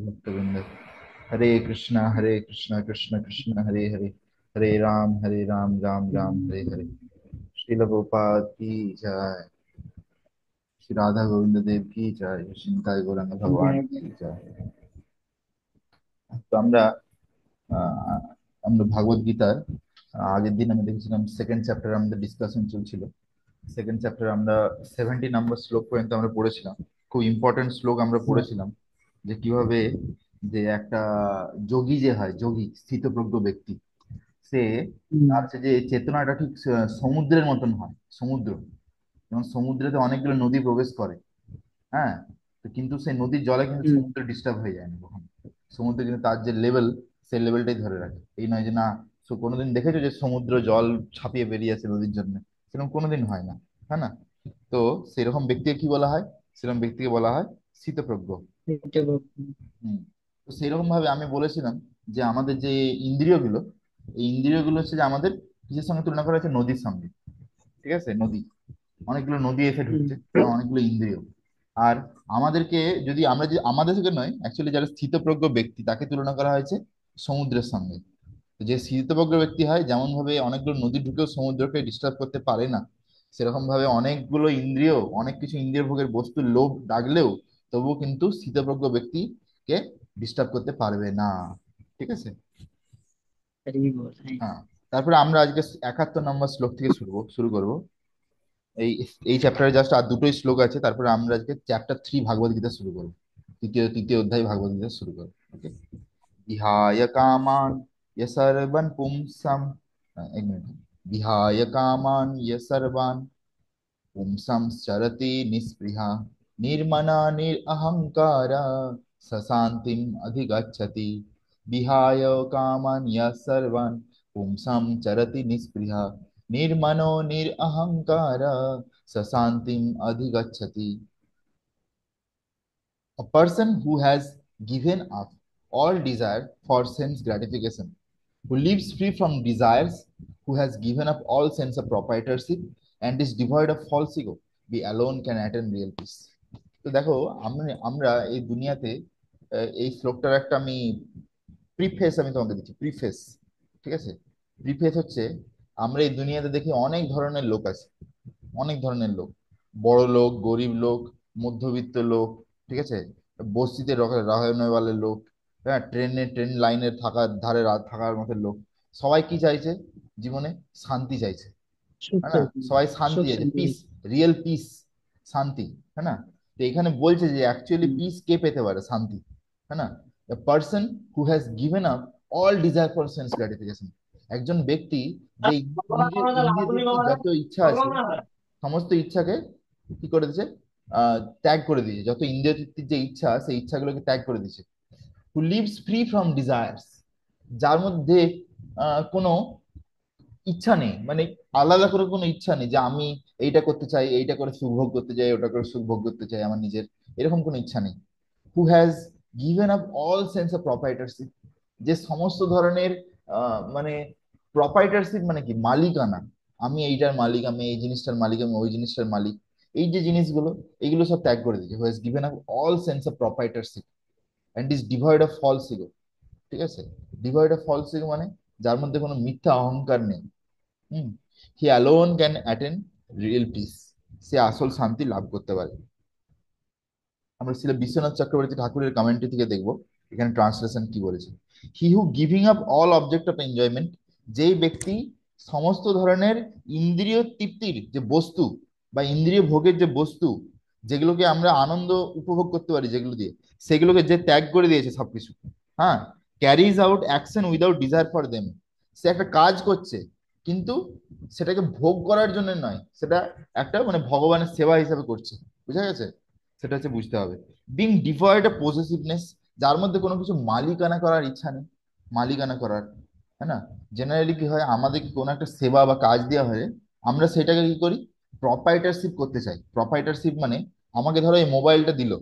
भक्तवृंद। हरे कृष्णा कृष्ण कृष्ण हरे हरे, हरे राम राम राम हरे हरे। श्रील प्रभुपाद की जय। श्री राधा गोविंद देव की जय। श्री गौरांग भगवान की जय। তো আহ, আমরা ভাগবত গীতার আগের দিন আমরা দেখেছিলাম সেকেন্ড চ্যাপ্টার, আমাদের ডিসকাশন চলছিল। সেকেন্ড চ্যাপ্টার আমরা 70 নম্বর শ্লোক পর্যন্ত আমরা পড়েছিলাম। খুব ইম্পর্টেন্ট শ্লোক আমরা পড়েছিলাম, যে কিভাবে যে একটা যোগী যে হয়, যোগী স্থিতপ্রজ্ঞ ব্যক্তি, সে তার যে চেতনাটা ঠিক সমুদ্রের মতন হয়। সমুদ্র যেমন, সমুদ্রেতে অনেকগুলো নদী প্রবেশ করে, হ্যাঁ, তো কিন্তু সেই নদীর জলে কিন্তু সমুদ্র ডিস্টার্ব হয়ে যায় না কখনো। সমুদ্র কিন্তু তার যে লেভেল, সেই লেভেলটাই ধরে রাখে। এই নয় যে না, কোনোদিন দেখেছো যে সমুদ্র জল ছাপিয়ে বেরিয়ে আসে নদীর জন্য? সেরকম কোনোদিন হয় না, হ্যাঁ না? তো সেরকম ব্যক্তিকে কি বলা হয়? সেরকম ব্যক্তিকে বলা হয় স্থিতপ্রজ্ঞ। হম। তো সেইরকম ভাবে আমি বলেছিলাম যে আমাদের যে ইন্দ্রিয়গুলো, এই ইন্দ্রিয়গুলো হচ্ছে যে আমাদের কিসের সঙ্গে তুলনা করা হচ্ছে? নদীর সঙ্গে। ঠিক আছে, নদী, অনেকগুলো নদী এসে ঢুকছে, এবং অনেকগুলো ইন্দ্রিয়। আর আমাদেরকে, যদি আমরা যে আমাদের থেকে নয়, অ্যাকচুয়ালি যারা স্থিতপ্রজ্ঞ ব্যক্তি তাকে তুলনা করা হয়েছে সমুদ্রের সঙ্গে। তো যে স্থিতপ্রজ্ঞ ব্যক্তি হয়, যেমন ভাবে অনেকগুলো নদী ঢুকেও সমুদ্রকে ডিস্টার্ব করতে পারে না, সেরকম ভাবে অনেকগুলো ইন্দ্রিয়, অনেক কিছু ইন্দ্রিয় ভোগের বস্তুর লোভ ডাকলেও তবুও কিন্তু স্থিতপ্রজ্ঞ ব্যক্তিকে ডিস্টার্ব করতে পারবে না। ঠিক আছে। হ্যাঁ। তারপরে আমরা আজকে 71 নম্বর শ্লোক থেকে শুরু করব। এই এই চ্যাপ্টারে জাস্ট আর দুটোই শ্লোক আছে, তারপরে আমরা আজকে চ্যাপ্টার 3 ভাগবত গীতা শুরু করবো। তৃতীয় তৃতীয় অধ্যায় ভাগবত গীতা শুরু করবো। ওকে। বিহায় কামান সর্বান পুংসাম, এক মিনিট। বিহায় কামান সর্বান পুংসাম চরতি নিস্পৃহা নির্মনা নিরহংকারা সশান্তিম অধিগচ্ছতি। বিহায় কামান সর্বান পুংসাম Charati নিস্পৃহা নির্মনো নিরহংকারা সশান্তিম অধিগচ্ছতি। A person who has given up all desire for sense gratification, who lives free from desires, who has given up all sense of proprietorship and is devoid of false ego, be alone can attain real peace. তো দেখো, আমরা আমরা এই দুনিয়াতে এই শ্লোকটার একটা আমি preface আমি তোমাকে দিচ্ছি, প্রিফেস। ঠিক আছে। প্রিফেস হচ্ছে, আমরা এই দুনিয়াতে দেখি অনেক ধরনের লোক আছে, অনেক ধরনের লোক। বড় লোক, গরিব লোক, মধ্যবিত্ত লোক, ঠিক আছে, বস্তিতে রহনেওয়ালা লোক, হ্যাঁ, ট্রেন লাইনের থাকার ধারে থাকার মতো লোক। সবাই কি চাইছে জীবনে? শান্তি চাইছে, হ্যাঁ না? সবাই শান্তি চাইছে, পিস, রিয়েল পিস, শান্তি, হ্যাঁ না? তো এখানে বলছে যে অ্যাকচুয়ালি পিস কে পেতে পারে? শান্তি, হ্যাঁ না? The person who has given up all desire for sense gratification, একজন ব্যক্তি যে ইন্দ্রিয় ইন্দ্রিয় তৃপ্তির যত ইচ্ছা আছে, সমস্ত ইচ্ছাকে কি করে দিয়েছে? ত্যাগ করে দিয়েছে। যত ইন্দ্রিয় তৃপ্তির যে ইচ্ছা, সেই ইচ্ছাগুলোকে ত্যাগ করে দিয়েছে। হু লিভস ফ্রি ফ্রম ডিজায়ার্স, যার মধ্যে কোনো ইচ্ছা নেই, মানে আলাদা করে কোনো ইচ্ছা নেই যে আমি এইটা করতে চাই, এইটা করে সুখ ভোগ করতে চাই, ওটা করে সুখ ভোগ করতে চাই আমার নিজের, এরকম কোনো ইচ্ছা নেই। Who has given up all sense of proprietorship, যে সমস্ত ধরনের মানে প্রপাইটারশিপ মানে কি? মালিকানা। আমি এইটার মালিক, আমি এই জিনিসটার মালিক, আমি ওই জিনিসটার মালিক, এই যে জিনিসগুলো, এইগুলো সব ত্যাগ করে দিয়েছে। Who has given up all sense of proprietorship and is devoid of false ego. ঠিক আছে। ডিভয়েড অফ ফলস ইগো মানে যার মধ্যে কোনো মিথ্যা অহংকার নেই। Hmm. He alone can attain real peace, সে আসল শান্তি লাভ করতে পারে। আমরা ছিল বিশ্বনাথ চক্রবর্তী ঠাকুরের কমেন্ট্রি থেকে দেখবো এখানে ট্রান্সলেশন কি বলেছে। He who giving up all object of enjoyment, যেই ব্যক্তি সমস্ত ধরনের ইন্দ্রিয় তৃপ্তির যে বস্তু বা ইন্দ্রিয় ভোগের যে বস্তু, যেগুলোকে আমরা আনন্দ উপভোগ করতে পারি যেগুলো দিয়ে, সেগুলোকে যে ত্যাগ করে দিয়েছে সবকিছু, হ্যাঁ, carries out action without desire for them, সে একটা কাজ করছে কিন্তু সেটাকে ভোগ করার জন্য নয়, সেটা একটা মানে ভগবানের সেবা হিসাবে করছে। বুঝা গেছে? সেটা হচ্ছে বুঝতে হবে। বিং ডিভয়েড অফ পজেসিভনেস, যার মধ্যে কোনো কিছু মালিকানা করার ইচ্ছা নেই, মালিকানা করার, হ্যাঁ না? জেনারেলি কি হয়, আমাদের কোনো একটা সেবা বা কাজ দেওয়া হয়, আমরা সেটাকে কি করি? প্রপাইটারশিপ করতে চাই। প্রপাইটারশিপ মানে, আমাকে ধরো এই মোবাইলটা দিল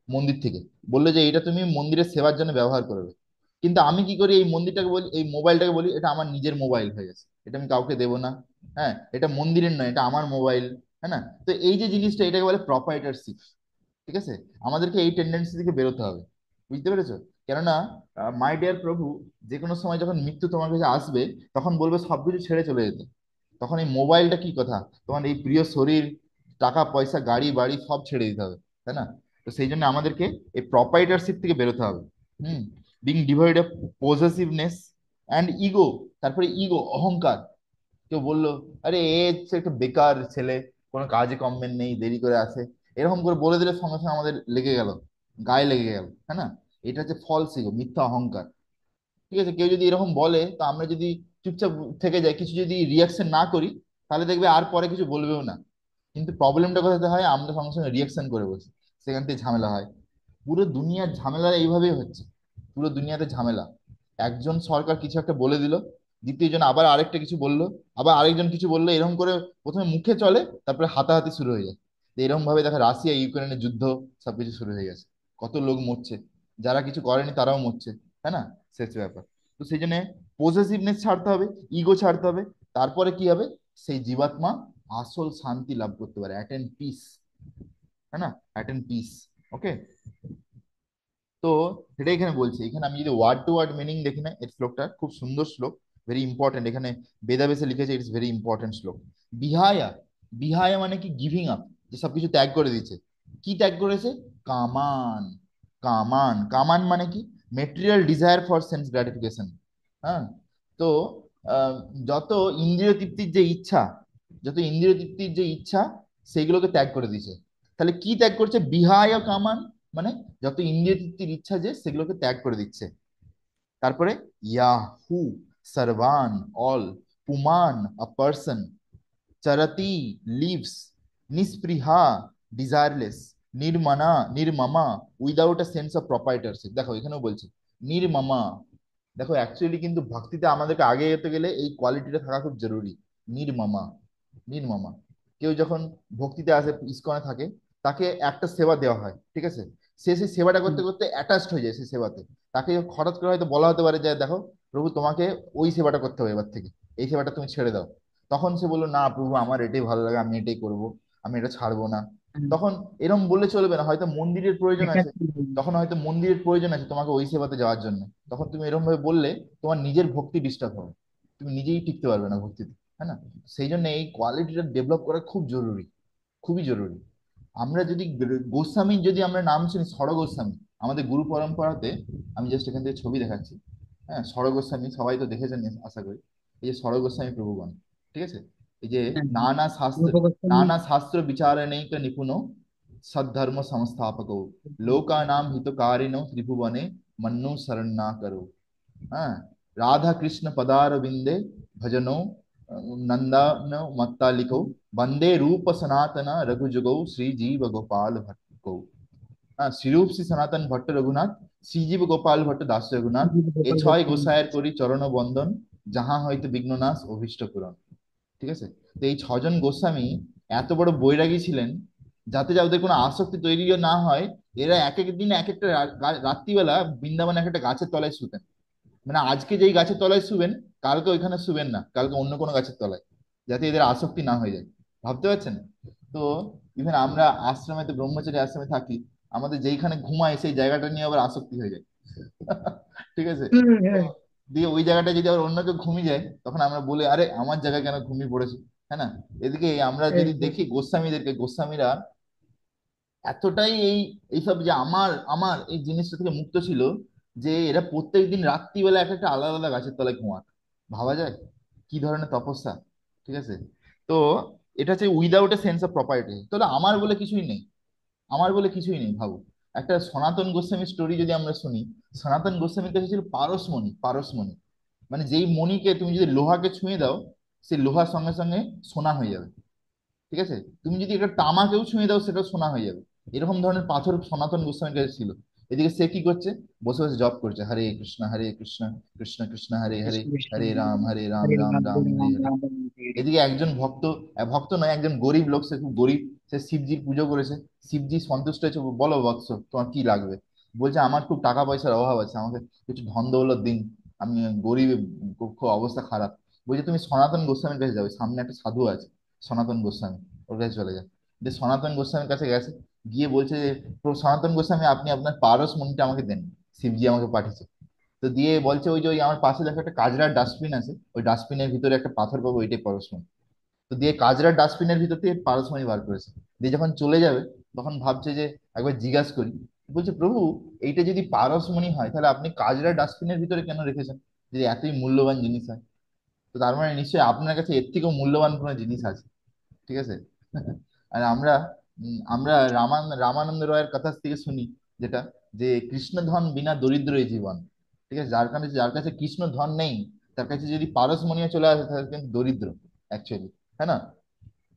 মন্দির থেকে, বললো যে এটা তুমি মন্দিরের সেবার জন্য ব্যবহার করবে, কিন্তু আমি কি করি? এই মন্দিরটাকে বলি, এই মোবাইলটাকে বলি এটা আমার নিজের মোবাইল হয়ে গেছে, এটা আমি কাউকে দেবো না। হ্যাঁ, এটা মন্দিরের নয়, এটা আমার মোবাইল, হ্যাঁ না? তো এই যে জিনিসটা, এটাকে বলে প্রপাইটারশিপ। ঠিক আছে, আমাদেরকে এই টেন্ডেন্সি থেকে বেরোতে হবে। বুঝতে পেরেছো? কেননা মাই ডিয়ার প্রভু, যে কোনো সময় যখন মৃত্যু তোমার কাছে আসবে, তখন বলবে সবকিছু ছেড়ে চলে যেতে। তখন এই মোবাইলটা কি কথা, তোমার এই প্রিয় শরীর, টাকা পয়সা, গাড়ি বাড়ি সব ছেড়ে দিতে হবে, তাই না? তো সেই জন্য আমাদেরকে এই প্রপাইটারশিপ থেকে বেরোতে হবে। Hmm. Being devoid of possessiveness and ego. তারপরে ইগো, অহংকার। কেউ বললো, আরে এ হচ্ছে একটা বেকার ছেলে, কোনো কাজে কমবেন নেই, দেরি করে আসে, এরকম করে বলে দিলে সঙ্গে সঙ্গে আমাদের লেগে গেল, গায়ে লেগে গেল, হ্যাঁ না? এটা হচ্ছে ফলস ইগো, মিথ্যা অহংকার। ঠিক আছে, কেউ যদি এরকম বলে, তো আমরা যদি চুপচাপ থেকে যাই, কিছু যদি রিয়াকশন না করি, তাহলে দেখবে আর পরে কিছু বলবেও না। কিন্তু প্রবলেমটা কোথাতে হয়, আমরা সঙ্গে সঙ্গে রিয়াকশন করে বসি, সেখান থেকে ঝামেলা হয়। পুরো দুনিয়ার ঝামেলা এইভাবেই হচ্ছে। পুরো দুনিয়াতে ঝামেলা। একজন সরকার কিছু একটা বলে দিল, দ্বিতীয় জন আবার আরেকটা কিছু বললো, আবার আরেকজন কিছু বললো, এরকম করে প্রথমে মুখে চলে, তারপরে হাতাহাতি শুরু হয়ে যায়। তো এরকম ভাবে দেখা, রাশিয়া ইউক্রেনের যুদ্ধ, সবকিছু শুরু হয়ে গেছে। কত লোক মরছে, যারা কিছু করেনি তারাও মরছে, তাই না? শেষ ব্যাপার। তো সেই জন্য পজেসিভনেস ছাড়তে হবে, ইগো ছাড়তে হবে। তারপরে কি হবে, সেই জীবাত্মা আসল শান্তি লাভ করতে পারে, অ্যাটেন্ড পিস, তাই না? Attend peace. ওকে। তো সেটাই এখানে বলছি। এখানে আমি যদি ওয়ার্ড টু ওয়ার্ড মিনিং দেখি না, এই শ্লোকটা খুব সুন্দর শ্লোক, ভেরি ইম্পর্টেন্ট। এখানে বেদাবেসে লিখেছে, ইটস ভেরি ইম্পর্টেন্ট শ্লোক। বিহায়া, বিহায়া মানে কি, গিভিং আপ, যে সবকিছু ত্যাগ করে দিচ্ছে। কি ত্যাগ করেছে? কামান। কামান, কামান মানে কি, material desire for sense gratification. হ্যাঁ। তো আহ, যত ইন্দ্রিয় তৃপ্তির যে ইচ্ছা, যত ইন্দ্রিয় তৃপ্তির যে ইচ্ছা, সেগুলোকে ত্যাগ করে দিয়েছে। তাহলে কি ত্যাগ করছে? বিহায় কামান, মানে যত ইন্দ্রিয় তৃপ্তির ইচ্ছা যে, সেগুলোকে ত্যাগ করে দিচ্ছে। তারপরে ইয়াহু, সার্ভান, অল, পুমান, আ পার্সন, চারাতি, লিভস, নিস্পৃহা, ডিজায়ারলেস, নির্মানা, নির্মমা, without a sense of proprietorship. দেখো এখানেও বলছে নির্মমা। দেখো অ্যাকচুয়ালি কিন্তু ভক্তিতে আমাদেরকে আগে যেতে গেলে এই কোয়ালিটিটা থাকা খুব জরুরি। নির্মমা, নির্মমা। কেউ যখন ভক্তিতে আসে, ইসকনে থাকে, তাকে একটা সেবা দেওয়া হয়, ঠিক আছে? সে সেই সেবাটা করতে করতে অ্যাটাচড হয়ে যায় সেই সেবাতে। তাকে হঠাৎ করে হয়তো বলা হতে পারে যে দেখো প্রভু, তোমাকে ওই সেবাটা করতে হবে এবার থেকে, এই সেবাটা তুমি ছেড়ে দাও। তখন সে বললো, না প্রভু, আমার এটাই ভালো লাগে, আমি এটাই করব, আমি এটা ছাড়বো না। তখন এরকম বললে চলবে না, হয়তো মন্দিরের প্রয়োজন আছে। তখন হয়তো মন্দিরের প্রয়োজন আছে তোমাকে ওই সেবাতে যাওয়ার জন্য। তখন তুমি এরকম ভাবে বললে, তোমার নিজের ভক্তি ডিস্টার্ব হবে, তুমি নিজেই টিকতে পারবে না ভক্তিতে, হ্যাঁ না? সেই জন্য এই কোয়ালিটিটা ডেভেলপ করা খুব জরুরি, খুবই জরুরি। আমরা যদি গোস্বামী, যদি আমরা নাম শুনি, ষড় গোস্বামী, আমাদের গুরু পরম্পরাতে, আমি জাস্ট এখান থেকে ছবি দেখাচ্ছি। হ্যাঁ, ষড় গোস্বামী সবাই তো দেখেছেন আশা করি। এই যে ষড় গোস্বামী প্রভুগণ, ঠিক আছে, এই যে নানা শাস্ত্র, নানা শাস্ত্র বিচারণৈক নিপুণো, সদ্ধর্ম সংস্থাপক, লোকানাম হিতকারিণো ত্রিভুবনে মন্নু শরণা করো। হ্যাঁ। রাধা কৃষ্ণ পদারবিন্দে ভজনো, नंदन मत्तालिको, वंदे रूप सनातन रघुजुगौ श्रीजीव गोपाल भट्ट। হ্যাঁ, শ্রীরূপ শ্রী সনাতন ভট্ট রঘুনাথ, শ্রীজীব গোপাল ভট্ট দাস রঘুনাথ, এ ছয় গোসাইয়ের করি চরণ বন্দন, যাহা হইতে বিঘ্ননাশ অভীষ্ট পূরণ। ঠিক আছে। তো এই ছজন গোস্বামী এত বড় বৈরাগী ছিলেন, যাতে যাদের কোনো আসক্তি তৈরি না হয়, এরা এক এক দিন এক একটা রাত্রিবেলা বৃন্দাবনে এক একটা গাছের তলায় শুতেন। মানে আজকে যেই গাছের তলায় শুবেন, কালকে ওইখানে শুবেন না, কালকে অন্য কোনো গাছের তলায়, যাতে এদের আসক্তি না হয়ে যায়। ভাবতে পারছেন? তো ইভেন আমরা আশ্রমে, তো ব্রহ্মচারী আশ্রমে থাকি, আমাদের যেইখানে ঘুমায় সেই জায়গাটা নিয়ে আবার আসক্তি হয়ে যায়। ঠিক আছে। তো দিয়ে ওই জায়গাটা যদি আবার অন্য কেউ ঘুমিয়ে যায়, তখন আমরা বলি, আরে আমার জায়গায় কেন ঘুমিয়ে পড়েছে, হ্যাঁ না? এদিকে আমরা যদি দেখি গোস্বামীদেরকে, গোস্বামীরা এতটাই এইসব যে আমার আমার এই জিনিসটা থেকে মুক্ত ছিল, যে এরা প্রত্যেকদিন রাত্রিবেলা এক একটা আলাদা আলাদা গাছের তলায় ঘুমাত। ভাবা যায় কি ধরনের তপস্যা। ঠিক আছে। তো এটা হচ্ছে without a sense of property. তাহলে আমার বলে কিছুই নেই, আমার বলে কিছুই নেই। ভাবো, একটা সনাতন গোস্বামীর স্টোরি যদি আমরা শুনি, সনাতন গোস্বামীর কাছে ছিল পারসমণি, পারসমণি, মানে যেই মণিকে তুমি যদি লোহাকে ছুঁয়ে দাও, সেই লোহার সঙ্গে সঙ্গে সোনা হয়ে যাবে। ঠিক আছে। তুমি যদি একটা তামাকেও ছুঁয়ে দাও, সেটা সোনা হয়ে যাবে। এরকম ধরনের পাথর সনাতন গোস্বামীর কাছে ছিল। এদিকে সে কি করছে, বসে বসে জপ করছে, হরে কৃষ্ণ কৃষ্ণ কৃষ্ণ হরে হরে, হরে রাম রাম রাম হরে হরে। এদিকে একজন ভক্ত, ভক্ত নয়, একজন গরিব লোক, সে খুব গরিব, সে শিবজির পুজো করেছে। শিবজি সন্তুষ্ট হয়েছে, বলো বৎস তোমার কি লাগবে? বলছে, আমার খুব টাকা পয়সার অভাব আছে, আমাকে কিছু ধন দৌলত দিন, আমি গরিব, খুব খুব অবস্থা খারাপ। বলছে, তুমি সনাতন গোস্বামীর কাছে যাবে, সামনে একটা সাধু আছে, সনাতন গোস্বামী, ওর কাছে চলে যায়। যে সনাতন গোস্বামীর কাছে গেছে, গিয়ে বলছে যে সনাতন গোস্বামী, আপনি আপনার পারসমণিটা আমাকে দেন, শিবজি আমাকে পাঠিয়েছে। তো দিয়ে বলছে ওই যে ওই আমার পাশে দেখো একটা কাচরার ডাস্টবিন আছে, ওই ডাস্টবিনের ভিতরে একটা পাথর পাবো, ওইটাই পরশমণি। তো দিয়ে কাচরার ডাস্টবিনের ভিতর থেকে পারসমণি বার করেছে। দিয়ে যখন চলে যাবে তখন ভাবছে যে একবার জিজ্ঞাসা করি। বলছে, প্রভু, এইটা যদি পারসমণি হয় তাহলে আপনি কাচরার ডাস্টবিনের ভিতরে কেন রেখেছেন, যদি এতই মূল্যবান জিনিস হয়? তো তার মানে নিশ্চয়ই আপনার কাছে এর থেকেও মূল্যবান কোনো জিনিস আছে। ঠিক আছে। আর আমরা রামানন্দ রয়ের কথা থেকে শুনি, যেটা, যে কৃষ্ণ ধন বিনা দরিদ্র এই জীবন। ঠিক আছে, যার কাছে কৃষ্ণ ধন নেই, তার কাছে যদি পারসমণিও চলে আসে তাহলে কিন্তু দরিদ্র অ্যাকচুয়ালি, তাই না?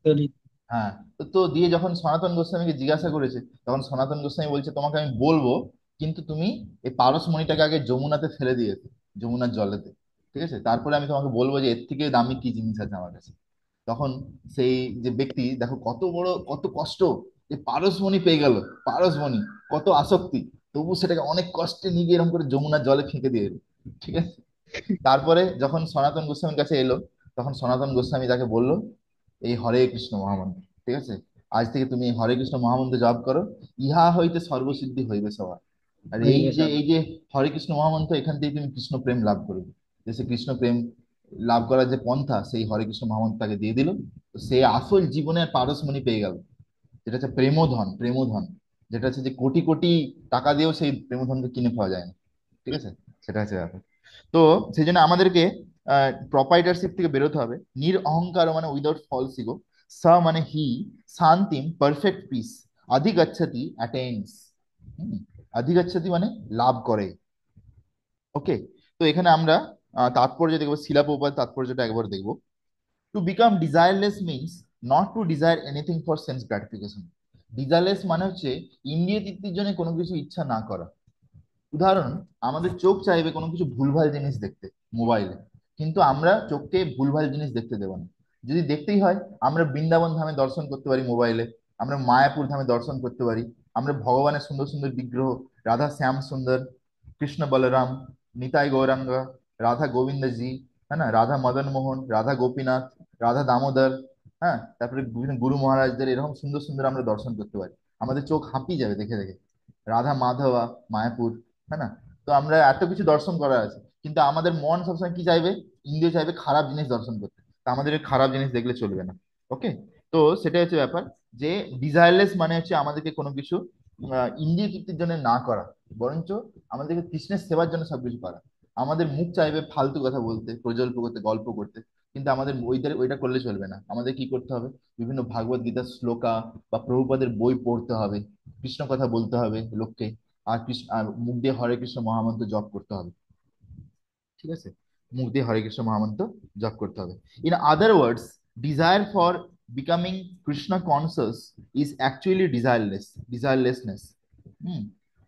তৈরি। হ্যাঁ। তো দিয়ে যখন সনাতন গোস্বামীকে জিজ্ঞাসা করেছে, তখন সনাতন গোস্বামী বলছে, তোমাকে আমি বলবো, কিন্তু তুমি এই পারসমণিটাকে আগে যমুনাতে ফেলে দিয়েছে, যমুনার জলেতে। ঠিক আছে, তারপরে আমি তোমাকে বলবো যে এর থেকে দামি কি জিনিস আছে আমার কাছে। তখন সেই যে ব্যক্তি, দেখো কত বড় কত কষ্ট, যে পারসমণি পেয়ে গেল, পারসমণি, কত আসক্তি, তবু সেটাকে অনেক কষ্টে নিয়ে গিয়ে এরকম করে যমুনার জলে ফেঁকে দিয়ে এলো। ঠিক আছে। তারপরে যখন সনাতন গোস্বামীর কাছে এলো, তখন সনাতন গোস্বামী তাকে বলল, এই হরে কৃষ্ণ মহামন্ত্র, ঠিক আছে, আজ থেকে তুমি এই হরে কৃষ্ণ মহামন্ত্র জপ করো, ইহা হইতে সর্বসিদ্ধি হইবে সবার। আর এই হইবে যে সব। এই যে হরে কৃষ্ণ মহামন্ত্র, এখান থেকে তুমি কৃষ্ণ প্রেম লাভ করবে। যে সে কৃষ্ণ প্রেম লাভ করার যে পন্থা, সেই হরে কৃষ্ণ মহামন্ত্র তাকে দিয়ে দিল। তো সে আসল জীবনের পারসমণি পেয়ে গেল, যেটা হচ্ছে প্রেমধন, প্রেমধন, যেটা হচ্ছে যে কোটি কোটি টাকা দিয়েও সেই প্রেমধনকে কিনে পাওয়া যায় না। ঠিক আছে, সেটা হচ্ছে ব্যাপার। তো সেই জন্য আমাদেরকে প্রপাইটারশিপ থেকে বেরোতে হবে। নির অহংকার মানে উইদাউট ফলস ইগো। স মানে হি, শান্তিম পারফেক্ট পিস, অধিগচ্ছতি অ্যাটেন্স। অধিগচ্ছতি মানে লাভ করে। ওকে। তো এখানে আমরা তাৎপর্য দেখবো, শিলা প্রভুপাদ তাৎপর্যটা একবার দেখবো। To become desireless means not to desire anything for sense gratification. Desireless মানে হচ্ছে ইন্দ্রিয় তৃপ্তির জন্য কোনো কিছু ইচ্ছা না করা। উদাহরণ, আমাদের চোখ চাইবে কোনো কিছু ভুলভাল জিনিস দেখতে মোবাইলে, কিন্তু আমরা চোখকে ভুলভাল জিনিস দেখতে দেবো না। যদি দেখতেই হয়, আমরা বৃন্দাবন ধামে দর্শন করতে পারি মোবাইলে, আমরা মায়াপুর ধামে দর্শন করতে পারি, আমরা ভগবানের সুন্দর সুন্দর বিগ্রহ, রাধা শ্যাম সুন্দর, কৃষ্ণ বলরাম, নিতাই গৌরাঙ্গ, রাধা গোবিন্দজি, হ্যাঁ না, রাধা মদন মোহন, রাধা গোপীনাথ, রাধা দামোদর, হ্যাঁ, তারপরে বিভিন্ন গুরু মহারাজদের এরকম সুন্দর সুন্দর আমরা দর্শন করতে পারি। আমাদের চোখ হাঁপিয়ে যাবে দেখে দেখে। রাধা মাধবা, মায়াপুর, হ্যাঁ না। তো আমরা এত কিছু দর্শন করা আছে, কিন্তু আমাদের মন সবসময় কি চাইবে? ইন্দ্রিয় চাইবে খারাপ জিনিস দর্শন করতে। তা আমাদের এই খারাপ জিনিস দেখলে চলবে না। ওকে। তো সেটাই হচ্ছে ব্যাপার, যে ডিজায়ারলেস মানে হচ্ছে আমাদেরকে কোনো কিছু ইন্দ্রিয় তৃপ্তির জন্য না করা, বরঞ্চ আমাদেরকে কৃষ্ণের সেবার জন্য সবকিছু করা। আমাদের মুখ চাইবে ফালতু কথা বলতে, প্রজল্প করতে, গল্প করতে, কিন্তু আমাদের ওইটা করলে চলবে না। আমাদের কি করতে হবে? বিভিন্ন ভাগবত গীতার শ্লোকা বা প্রভুপাদের বই পড়তে হবে, কৃষ্ণ কথা বলতে হবে লোককে, আর কৃষ্ণ, আর মুখ দিয়ে হরে কৃষ্ণ মহামন্ত্র জপ করতে হবে। ঠিক আছে, মুখ দিয়ে হরে কৃষ্ণ মহামন্ত্র জপ করতে হবে। In other words, desire for becoming Krishna conscious is actually desirelessness. Hmm.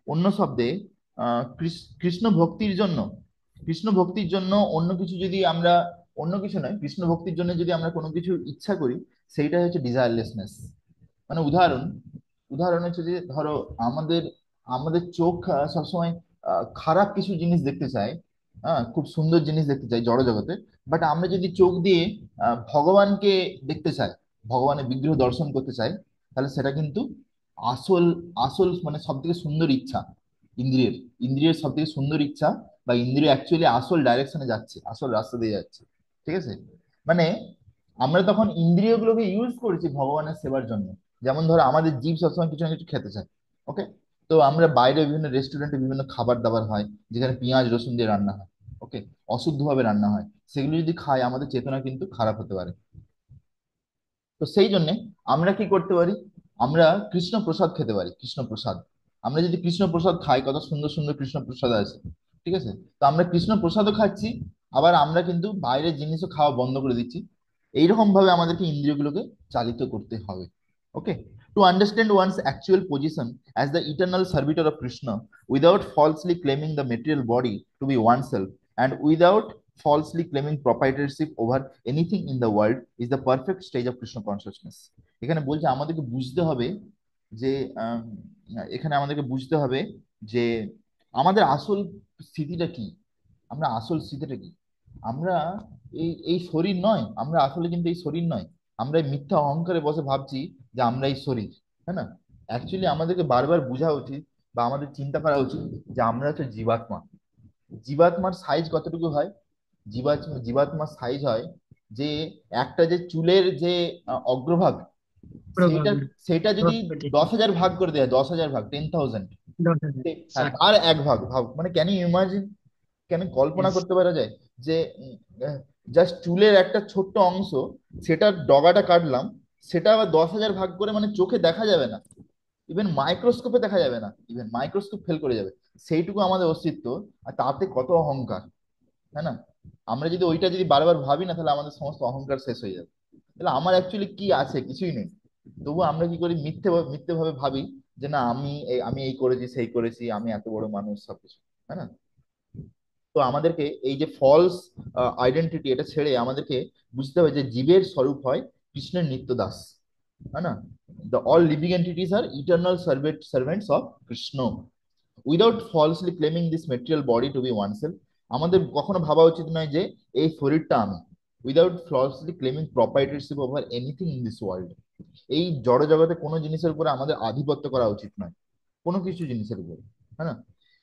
অন্য শব্দে, কৃষ্ণ ভক্তির জন্য, কৃষ্ণ ভক্তির জন্য অন্য কিছু যদি আমরা, অন্য কিছু নয়, কৃষ্ণ ভক্তির জন্য যদি আমরা কোনো কিছু ইচ্ছা করি, সেইটা হচ্ছে ডিজায়ারলেসনেস। মানে উদাহরণ, উদাহরণ হচ্ছে যে ধরো, আমাদের আমাদের চোখ সবসময় খারাপ কিছু জিনিস দেখতে চায়, হ্যাঁ, খুব সুন্দর জিনিস দেখতে চাই জড় জগতে। বাট আমরা যদি চোখ দিয়ে ভগবানকে দেখতে চাই, ভগবানের বিগ্রহ দর্শন করতে চাই, তাহলে সেটা কিন্তু আসল, আসল মানে সব থেকে সুন্দর ইচ্ছা, ইন্দ্রিয়ের, ইন্দ্রিয়ের সব থেকে সুন্দর ইচ্ছা, বা ইন্দ্রিয় অ্যাকচুয়ালি আসল ডাইরেকশনে যাচ্ছে, আসল রাস্তা দিয়ে যাচ্ছে। ঠিক আছে। মানে আমরা তখন ইন্দ্রিয়গুলোকে ইউজ করেছি ভগবানের সেবার জন্য। যেমন ধরো, আমাদের জীব সবসময় কিছু না কিছু খেতে চায়। ওকে। তো আমরা বাইরে বিভিন্ন রেস্টুরেন্টে বিভিন্ন খাবার দাবার হয়, যেখানে পেঁয়াজ রসুন দিয়ে রান্না হয়, ওকে, অশুদ্ধভাবে রান্না হয়, সেগুলো যদি খাই আমাদের চেতনা কিন্তু খারাপ হতে পারে। তো সেই জন্য আমরা কি করতে পারি? আমরা কৃষ্ণ প্রসাদ খেতে পারি, কৃষ্ণ প্রসাদ। আমরা যদি কৃষ্ণ প্রসাদ খাই, কত সুন্দর সুন্দর কৃষ্ণ প্রসাদ আছে। ঠিক আছে। তো আমরা কৃষ্ণ প্রসাদও খাচ্ছি, আবার আমরা কিন্তু বাইরের জিনিসও খাওয়া বন্ধ করে দিচ্ছি। এইরকম ভাবে আমাদেরকে ইন্দ্রিয়গুলোকে চালিত করতে হবে। Okay. To understand one's actual position as the eternal servitor of Krishna, without falsely claiming the material body to be oneself, and without falsely claiming proprietorship over anything in the world, is the perfect stage of Krishna consciousness. এখানে বলছে আমাদেরকে বুঝতে হবে যে, আম, এখানে আমাদেরকে বুঝতে হবে যে আমাদের আসল স্থিতিটা কি। আমরা আসল স্থিতিটা কি? আমরা এই এই শরীর নয়, আমরা আসলে কিন্তু এই শরীর নয়। আমরা এই মিথ্যা অহংকারে বসে ভাবছি যে আমরা এই শরীর, তাই না? অ্যাকচুয়ালি আমাদেরকে বারবার বোঝা উচিত বা আমাদের চিন্তা করা উচিত যে আমরা হচ্ছে জীবাত্মা। জীবাত্মার সাইজ কতটুকু হয়? জীবাত্মার সাইজ হয় যে একটা যে চুলের যে অগ্রভাগ, সেইটা প্রভাবে সেটা যদি প্রত্যেকে 10,000 ভাগ করে দেয়, 10,000 ভাগ, 10,000, 10,000 হ্যাঁ, 60। তার এক ভাগ ভাব, মানে ক্যান ইউ ইমাজিন, কেন কল্পনা Yes. করতে পারা যায় যে জাস্ট চুলের একটা ছোট্ট অংশ, সেটার ডগাটা কাটলাম, সেটা আবার 10,000 ভাগ করে, মানে চোখে দেখা যাবে না, ইভেন মাইক্রোস্কোপে দেখা যাবে না, ইভেন মাইক্রোস্কোপ ফেল করে যাবে, সেইটুকু আমাদের অস্তিত্ব। আর তাতে কত অহংকার, তাই না? আমরা যদি ওইটা যদি বারবার ভাবি না, তাহলে আমাদের সমস্ত অহংকার শেষ হয়ে যাবে। তাহলে আমার অ্যাকচুয়ালি কি আছে? কিছুই নেই। তবু আমরা কি করি? মিথ্যে ভাবে ভাবি যে না, আমি এই করেছি, সেই করেছি, আমি এত বড় মানুষ, সবকিছু, তাই না? তো আমাদেরকে এই যে ফলস আইডেন্টিটি, এটা ছেড়ে আমাদেরকে বুঝতে হবে যে জীবের স্বরূপ হয় কৃষ্ণের নিত্য দাস, তাই না? The all living entities are eternal servants of Krishna, without falsely claiming this material body to be oneself. আমাদের কখনো ভাবা উচিত নয় যে এই শরীরটা আমি, without falsely claiming proprietorship over anything in this world. এই জড় জগতে কোনো জিনিসের উপরে আমাদের আধিপত্য করা উচিত নয়, কোনো কিছু জিনিসের উপরে, হ্যাঁ না?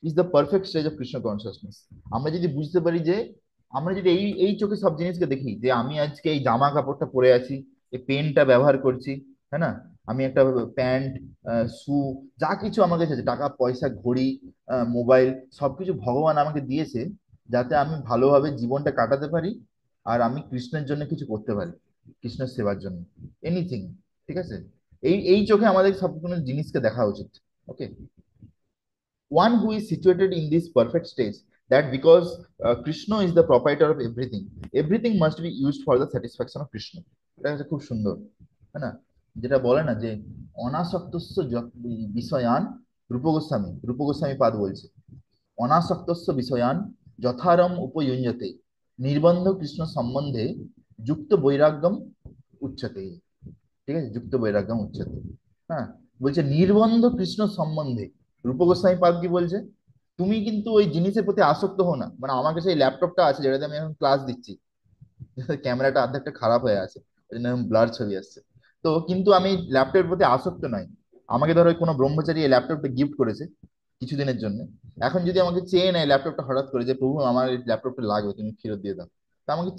Is the perfect stage of Krishna consciousness. আমরা যদি বুঝতে পারি যে, আমরা যদি এই এই চোখে সব জিনিসকে দেখি যে আমি আজকে এই জামা কাপড়টা পরে আছি, এই পেনটা ব্যবহার করছি, হ্যাঁ না, আমি একটা প্যান্ট, শু, যা কিছু আমার কাছে আছে, টাকা পয়সা, ঘড়ি, মোবাইল, সবকিছু ভগবান আমাকে দিয়েছে যাতে আমি ভালোভাবে জীবনটা কাটাতে পারি, আর আমি কৃষ্ণের জন্য কিছু করতে পারি, কৃষ্ণের সেবার জন্য, এনিথিং। ঠিক আছে? এই এই চোখে আমাদের সবগুলো জিনিসকে দেখা উচিত। ওকে, one who is situated in this perfect stage, that because Krishna is the proprietor of everything, everything must be used for the satisfaction of Krishna. এটা হচ্ছে খুব সুন্দর, তাই না? যেটা বলে না যে অনাসক্তস্য বিষয়ান, রূপ গোস্বামী পাদ বলছে, অনাসক্তস্য বিষয়ান যথারম উপযুঞ্জতে, নির্বন্ধ কৃষ্ণ সম্বন্ধে যুক্ত বৈরাগ্যম উচ্চতে। ঠিক আছে, যুক্ত বৈরাগ্যম উচ্চতে। হ্যাঁ, বলছে নির্বন্ধ কৃষ্ণ সম্বন্ধে। রূপ গোস্বামী পাদ কি বলছে? তুমি কিন্তু ওই জিনিসের প্রতি আসক্ত হো না। মানে আমার কাছে এই ল্যাপটপটা আছে, যেটাতে আমি এখন ক্লাস দিচ্ছি, ক্যামেরাটা অর্ধেকটা খারাপ হয়ে আছে, ওই জন্য ব্লার ছবি আসছে। তো কিন্তু আমি ল্যাপটপের প্রতি আসক্ত নই। আমাকে ধরো ওই কোনো ব্রহ্মচারী এই ল্যাপটপটা গিফট করেছে কিছুদিনের জন্য। এখন যদি আমাকে চেয়ে নেয় ল্যাপটপটা হঠাৎ করে, যে প্রভু আমার এই ল্যাপটপটা লাগবে, তুমি ফেরত দিয়ে দাও, তা আমাকে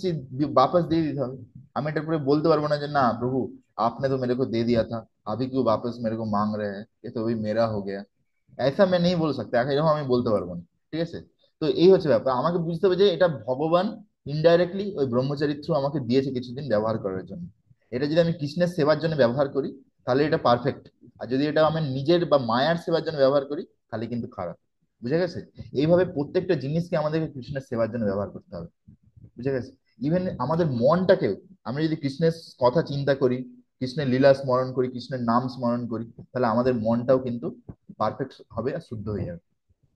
वापस দিয়ে দিতে হবে। আমি এটার পরে বলতে পারবো না যে না প্রভু, आपने तो मेरे को दे दिया था, अभी क्यों वापस मेरे को मांग रहे हैं, ये तो अभी मेरा हो गया। ऐसा मैं नहीं बोल सकता, এরকম আমি বলতে পারবো না। ঠিক আছে? তো এই হচ্ছে ব্যাপার, আমাকে বুঝতে হবে যে এটা ভগবান ইনডাইরেক্টলি ওই ব্রহ্মচারীর থ্রু আমাকে দিয়েছে কিছুদিন ব্যবহার করার জন্য। এটা যদি আমি কৃষ্ণের সেবার জন্য ব্যবহার করি, তাহলে এটা পারফেক্ট। আর যদি এটা আমি নিজের বা মায়ার সেবার জন্য ব্যবহার করি, তাহলে কিন্তু খারাপ। বুঝে গেছে? এইভাবে প্রত্যেকটা জিনিসকে আমাদেরকে কৃষ্ণের সেবার জন্য ব্যবহার করতে হবে। বুঝে গেছে? ইভেন আমাদের মনটাকেও, আমরা যদি কৃষ্ণের কথা চিন্তা করি, কৃষ্ণের লীলা স্মরণ করি, কৃষ্ণের নাম স্মরণ করি, তাহলে আমাদের মনটাও কিন্তু পারফেক্ট হবে আর শুদ্ধ হয়ে যাবে।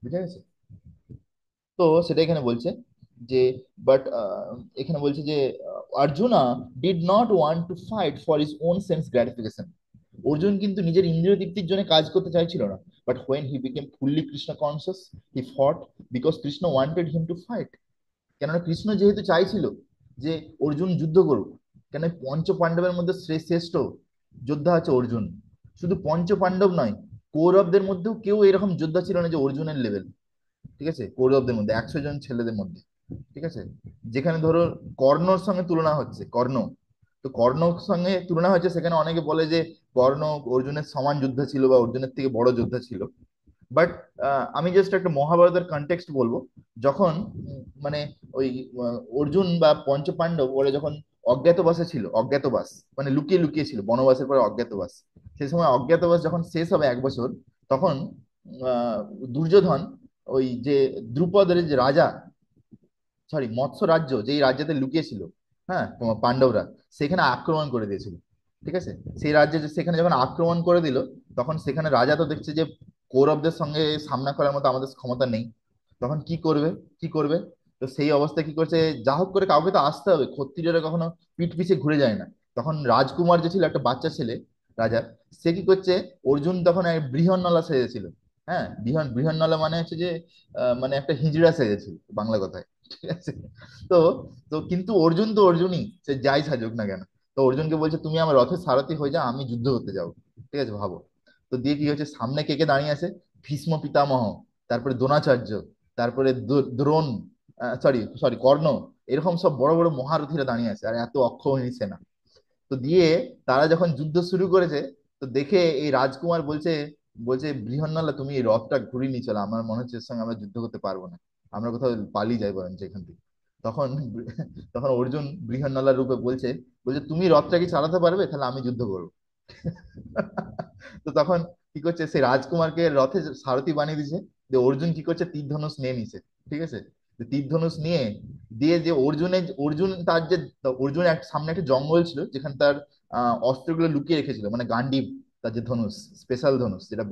বুঝে গেছে? তো সেটা এখানে বলছে যে, বাট এখানে বলছে যে Arjuna did not want to fight for his own sense gratification. Arjun কিন্তু নিজের ইন্দ্রিয় তৃপ্তির জন্য কাজ করতে চাইছিল না। But when he became fully Krishna conscious, he fought because Krishna wanted him to fight. কেননা কৃষ্ণ যেহেতু চাইছিল যে অর্জুন যুদ্ধ করুক। কেন, পঞ্চ পাণ্ডবের মধ্যে শ্রেষ্ঠ যোদ্ধা আছে অর্জুন। শুধু পঞ্চ পাণ্ডব নয়, কৌরবদের মধ্যেও কেউ এরকম যোদ্ধা ছিল না যে অর্জুনের লেভেল। ঠিক আছে? কৌরবদের মধ্যে 100 জন ছেলেদের মধ্যে, ঠিক আছে, যেখানে ধরো কর্ণর সঙ্গে তুলনা হচ্ছে, কর্ণ, তো কর্ণর সঙ্গে তুলনা হচ্ছে, সেখানে অনেকে বলে যে কর্ণ অর্জুনের সমান যোদ্ধা ছিল বা অর্জুনের থেকে বড় যোদ্ধা ছিল। বাট আমি জাস্ট একটা মহাভারতের কনটেক্সট বলবো। যখন মানে ওই অর্জুন বা পঞ্চ পাণ্ডব ওরা যখন অজ্ঞাতবাসে ছিল, অজ্ঞাতবাস মানে লুকিয়ে লুকিয়ে ছিল, বনবাসের পরে অজ্ঞাতবাস, সেই সময় অজ্ঞাতবাস যখন শেষ হবে 1 বছর, তখন আহ, দুর্যোধন ওই যে দ্রুপদের যে রাজা, সরি মৎস্য রাজ্য, যেই রাজ্যতে লুকিয়েছিল, হ্যাঁ, তোমার পাণ্ডবরা, সেখানে আক্রমণ করে দিয়েছিল। ঠিক আছে? সেই রাজ্যে সেখানে যখন আক্রমণ করে দিল, তখন সেখানে রাজা তো দেখছে যে কৌরবদের সঙ্গে সামনা করার মতো আমাদের ক্ষমতা নেই। তখন কি করবে? তো সেই অবস্থায় কি করছে, যা হোক করে কাউকে তো আসতে হবে, ক্ষত্রিয়রা কখনো পিঠ পিছে ঘুরে যায় না। তখন রাজকুমার যে ছিল, একটা বাচ্চা ছেলে, রাজা, সে কি করছে, অর্জুন তখন এক বৃহন্নলা সেজেছিল। হ্যাঁ, বৃহন্নলা মানে হচ্ছে যে মানে একটা হিজড়া সেজেছিল বাংলা কথায়। ঠিক আছে? তো তো কিন্তু অর্জুন তো অর্জুনই, সে যাই সাজুক না কেন। তো অর্জুনকে বলছে তুমি আমার রথের সারথি হয়ে যা, আমি যুদ্ধ করতে যাবো। ঠিক আছে, ভাবো। তো দিয়ে কি হচ্ছে, সামনে কে কে দাঁড়িয়ে আছে, ভীষ্ম পিতামহ, তারপরে দ্রোণাচার্য, তারপরে দ্রোণ, সরি সরি কর্ণ, এরকম সব বড় বড় মহারথীরা দাঁড়িয়ে আছে, আর এত অক্ষৌহিণী সেনা। তো দিয়ে তারা যখন যুদ্ধ শুরু করেছে, তো দেখে এই রাজকুমার বলছে, বলছে বৃহন্নলা তুমি এই রথটা ঘুরিয়ে নিয়ে চলো, আমার মনে হচ্ছে এর সঙ্গে আমরা যুদ্ধ করতে পারবো না, আমরা কোথাও পালিয়ে যাই বরঞ্চ এখান থেকে। তখন তখন অর্জুন বৃহন্নলার রূপে বলছে, বলছে তুমি রথটা কি চালাতে পারবে, তাহলে আমি যুদ্ধ করবো। তো তখন কি করছে, সেই রাজকুমারকে রথে সারথি বানিয়ে দিছে। যে অর্জুন কি করছে, তীর ধনুষ নিয়ে নিছে, ঠিক আছে। তো তীর ধনুষ নিয়ে দিয়ে যে অর্জুন তার যে, অর্জুন এক সামনে একটা জঙ্গল ছিল যেখানে তার অস্ত্রগুলো লুকিয়ে রেখেছিল, মানে গান্ডীব, তার যে ধনুষ, স্পেশাল ধনুষ যেটা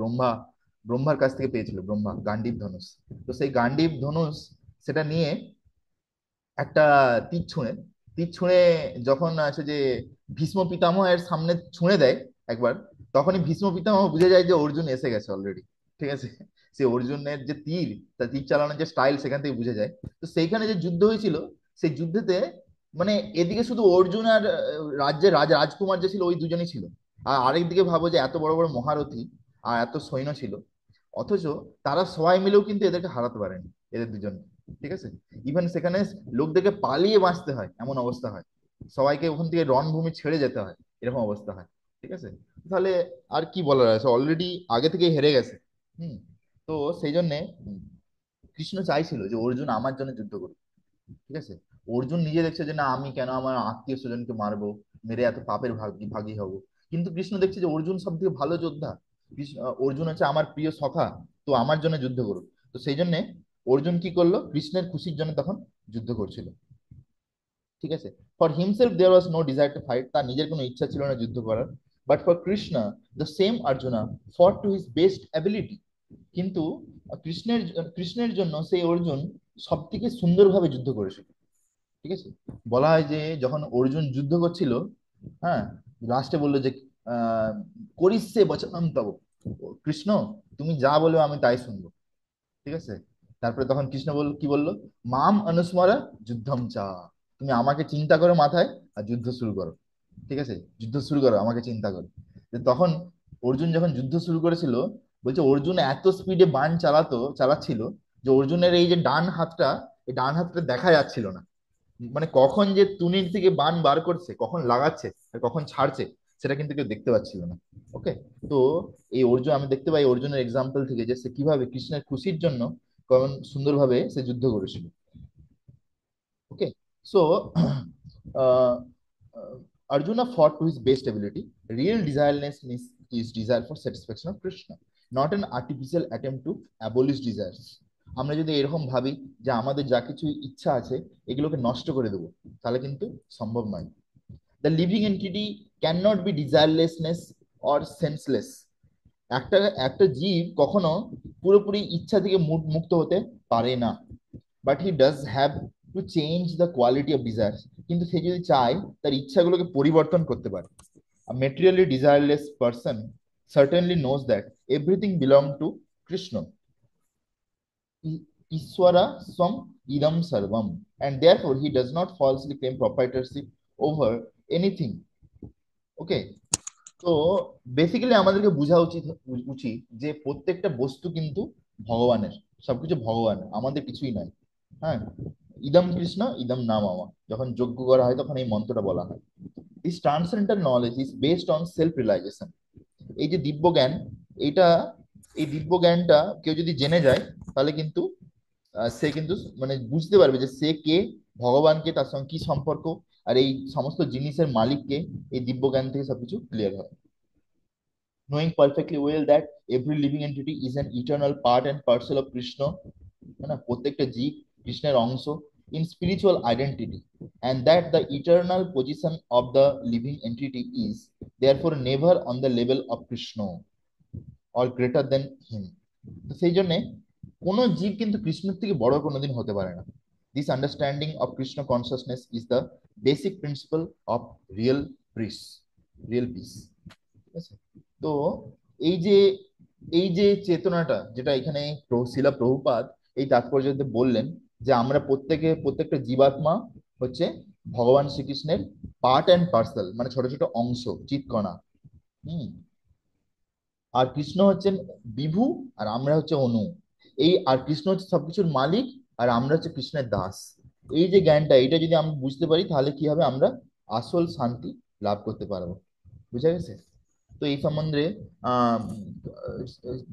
ব্রহ্মার কাছ থেকে পেয়েছিল, ব্রহ্মা গান্ডীব ধনুষ। তো সেই গান্ডীব ধনুষ সেটা নিয়ে একটা তীর ছুঁড়ে, তীর ছুঁড়ে যখন আছে যে ভীষ্ম পিতামহের সামনে ছুঁড়ে দেয় একবার, তখনই ভীষ্ম পিতামহ বুঝে যায় যে অর্জুন এসে গেছে অলরেডি, ঠিক আছে। সে অর্জুনের যে তীর, তার তীর চালানোর যে স্টাইল সেখান থেকে বুঝে যায়। তো সেইখানে যে যুদ্ধ হয়েছিল, সেই যুদ্ধেতে মানে এদিকে শুধু অর্জুন আর রাজ্যের রাজকুমার যে ছিল ওই দুজনই ছিল, আর আরেকদিকে ভাবো যে এত বড় বড় মহারথী আর এত সৈন্য ছিল, অথচ তারা সবাই মিলেও কিন্তু এদেরকে হারাতে পারেনি, এদের দুজন, ঠিক আছে। ইভেন সেখানে লোকদেরকে পালিয়ে বাঁচতে হয় এমন অবস্থা হয়, সবাইকে ওখান থেকে রণভূমি ছেড়ে যেতে হয়, এরকম অবস্থা হয়, ঠিক আছে। তাহলে আর কি বলার আছে, অলরেডি আগে থেকে হেরে গেছে। হুম। তো সেই জন্যে কৃষ্ণ চাইছিল যে অর্জুন আমার জন্য যুদ্ধ করুক, ঠিক আছে। অর্জুন নিজে দেখছে যে না, আমি কেন আমার আত্মীয় স্বজনকে মারবো, মেরে এত পাপের ভাগী ভাগী হব। কিন্তু কৃষ্ণ দেখছে যে অর্জুন সব থেকে ভালো যোদ্ধা, অর্জুন হচ্ছে আমার প্রিয় সখা, তো আমার জন্য যুদ্ধ করুক। তো সেই জন্য অর্জুন কি করলো, কৃষ্ণের খুশির জন্য তখন যুদ্ধ করছিল, ঠিক আছে। For himself there was no desire to fight, তার নিজের কোনো ইচ্ছা ছিল না যুদ্ধ করার। But for Krishna the same Arjuna for to his best ability, কিন্তু কৃষ্ণের জন্য সেই অর্জুন সব থেকে সুন্দরভাবে যুদ্ধ করেছিল, ঠিক আছে। বলা হয় যে যখন অর্জুন যুদ্ধ করছিল, হ্যাঁ, লাস্টে বললো যে আহ করিষ্যে বচনম তব, কৃষ্ণ তুমি যা বলবে আমি তাই শুনবো, ঠিক আছে। তারপরে তখন কৃষ্ণ কি বললো, মাম অনুস্মরা যুদ্ধম চা, তুমি আমাকে চিন্তা করো মাথায়, আর যুদ্ধ শুরু করো, ঠিক আছে, যুদ্ধ শুরু করো আমাকে চিন্তা করো। যে তখন অর্জুন যখন যুদ্ধ শুরু করেছিল, বলছে অর্জুন এত স্পিডে বাণ চালাচ্ছিল যে অর্জুনের এই যে ডান হাতটা, এই ডান হাতটা দেখা যাচ্ছিল না, মানে কখন যে তুনির থেকে বাণ বার করছে, কখন লাগাচ্ছে আর কখন ছাড়ছে, সেটা কিন্তু কেউ দেখতে পাচ্ছিল না। ওকে। তো এই অর্জুন, আমি দেখতে পাই অর্জুনের এক্সাম্পল থেকে যে সে কিভাবে কৃষ্ণের খুশির জন্য কেমন সুন্দরভাবে সে যুদ্ধ করেছিল। Okay. So Arjuna fought to his best ability. Real desirelessness is desire for satisfaction of Krishna, not an artificial attempt to abolish desires. আমরা যদি এরকম ভাবি যে আমাদের যা কিছু ইচ্ছা আছে এগুলোকে নষ্ট করে দেবো, তাহলে কিন্তু সম্ভব নয়। The living entity can not be desirelessness or senseless. একটা একটা জীব কখনো পুরোপুরি ইচ্ছা থেকে মুক্ত হতে পারে না, but he does have to change the quality of desires, কিন্তু সে যদি চায় তার ইচ্ছাগুলোকে পরিবর্তন করতে পারে। A materially desireless person certainly knows that everything belongs to Krishna, Iswara Swam Idam Sarvam, and therefore he does not falsely claim proprietorship over anything. Okay. তো basically আমাদেরকে বোঝা উচিত উচিত যে প্রত্যেকটা বস্তু কিন্তু ভগবানের, সবকিছু ভগবান, আমাদের কিছুই নয়। হ্যাঁ, ইদম কৃষ্ণ ইদম নাম আমা, যখন যজ্ঞ করা হয় তখন এই মন্ত্রটা বলা হয়। This transcendental knowledge is based on self realization. এই যে দিব্য জ্ঞান, এইটা, এই দিব্য জ্ঞানটা কেউ যদি জেনে যায়, তাহলে কিন্তু সে কিন্তু মানে বুঝতে পারবে যে সে কে, ভগবানকে, তার সঙ্গে কি সম্পর্ক, আর এই সমস্ত জিনিসের মালিককে। এই দিব্য জ্ঞান থেকে সবকিছু ক্লিয়ার হয়। Knowing perfectly well that every living entity is an eternal part and parcel of Krishna, না প্রত্যেকটা জীব কৃষ্ণের অংশ in spiritual identity, and that the eternal position of the living entity is therefore never on the level of Krishna or greater than him. তো সেই জন্য কোনো জীব কিন্তু কৃষ্ণের থেকে বড় কোনোদিন হতে পারে না। This understanding of Krishna consciousness is the basic principal of real piece, real piece, ঠিক আছে। তো এই যে এই যে চেতনাটা যেটা এখানে শিলা প্রভুপাদ এই তাৎপর্যতে বললেন, যে আমরা প্রত্যেকটা জীবাত্মা হচ্ছে ভগবান শ্রীকৃষ্ণের পার্ট অ্যান্ড পার্সেল, মানে ছোট ছোট অংশ, চিৎকণা। হুম। আর কৃষ্ণ হচ্ছেন বিভু, আর আমরা হচ্ছে অনু। এই আর কৃষ্ণ হচ্ছে সবকিছুর মালিক, আর আমরা হচ্ছে কৃষ্ণের দাস। এই যে জ্ঞানটা, এটা যদি আমরা বুঝতে পারি তাহলে কি হবে, আমরা আসল শান্তি লাভ করতে পারবো। বুঝা গেছে? তো এই সম্বন্ধে আহ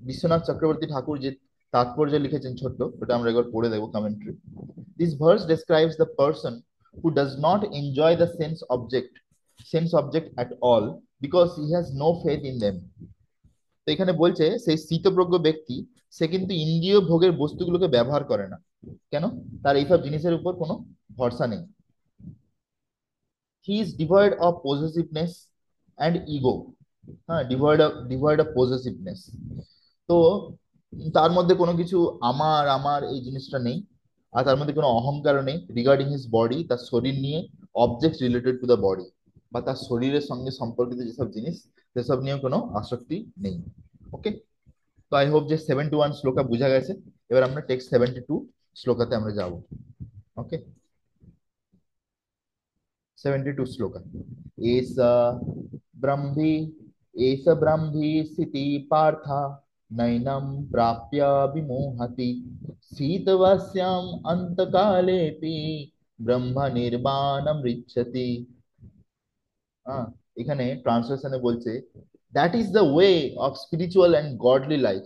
বিশ্বনাথ চক্রবর্তী ঠাকুর যে তাৎপর্য লিখেছেন ছোট্ট, ওটা আমরা একবার পড়ে দেখবো commentary. This verse describes the person who does not enjoy the sense object at all because he has no faith in them. তো এখানে বলছে সেই স্থিতপ্রজ্ঞ ব্যক্তি, সে কিন্তু ইন্দ্রিয় ভোগের বস্তুগুলোকে ব্যবহার করে না। কেন? তার এইসব জিনিসের উপর কোনো ভরসা নেই। He is devoid of possessiveness and ego. হ্যাঁ, ডিভয়েড অফ পজেসিভনেস। তো তার মধ্যে কোনো কিছু আমার আমার এই জিনিসটা নেই। আর তার মধ্যে কোনো অহংকারও নেই রিগার্ডিং হিজ বডি, তার শরীর নিয়ে, object related to the body, বা তার শরীরের সঙ্গে সম্পর্কিত যেসব জিনিস, সেসব নিয়েও কোনো আসক্তি নেই। ওকে। তো আই হোপ যে 71 শ্লোকা বোঝা গেছে। এবার আমরা টেক্সট 72 শ্লোকাতে আমরা যাব। ওকে। 72 শ্লোকা। एष ब्रह्मी एष ब्रह्मी स्थिति पार्थ नैनं प्राप्य विमोहति शीतवस्याम् अन्तकालेऽपि ब्रह्म निर्वाणमृच्छति। হ্যাঁ, এখানে ট্রান্সলেশনে বলছে, that is the way of spiritual and godly life,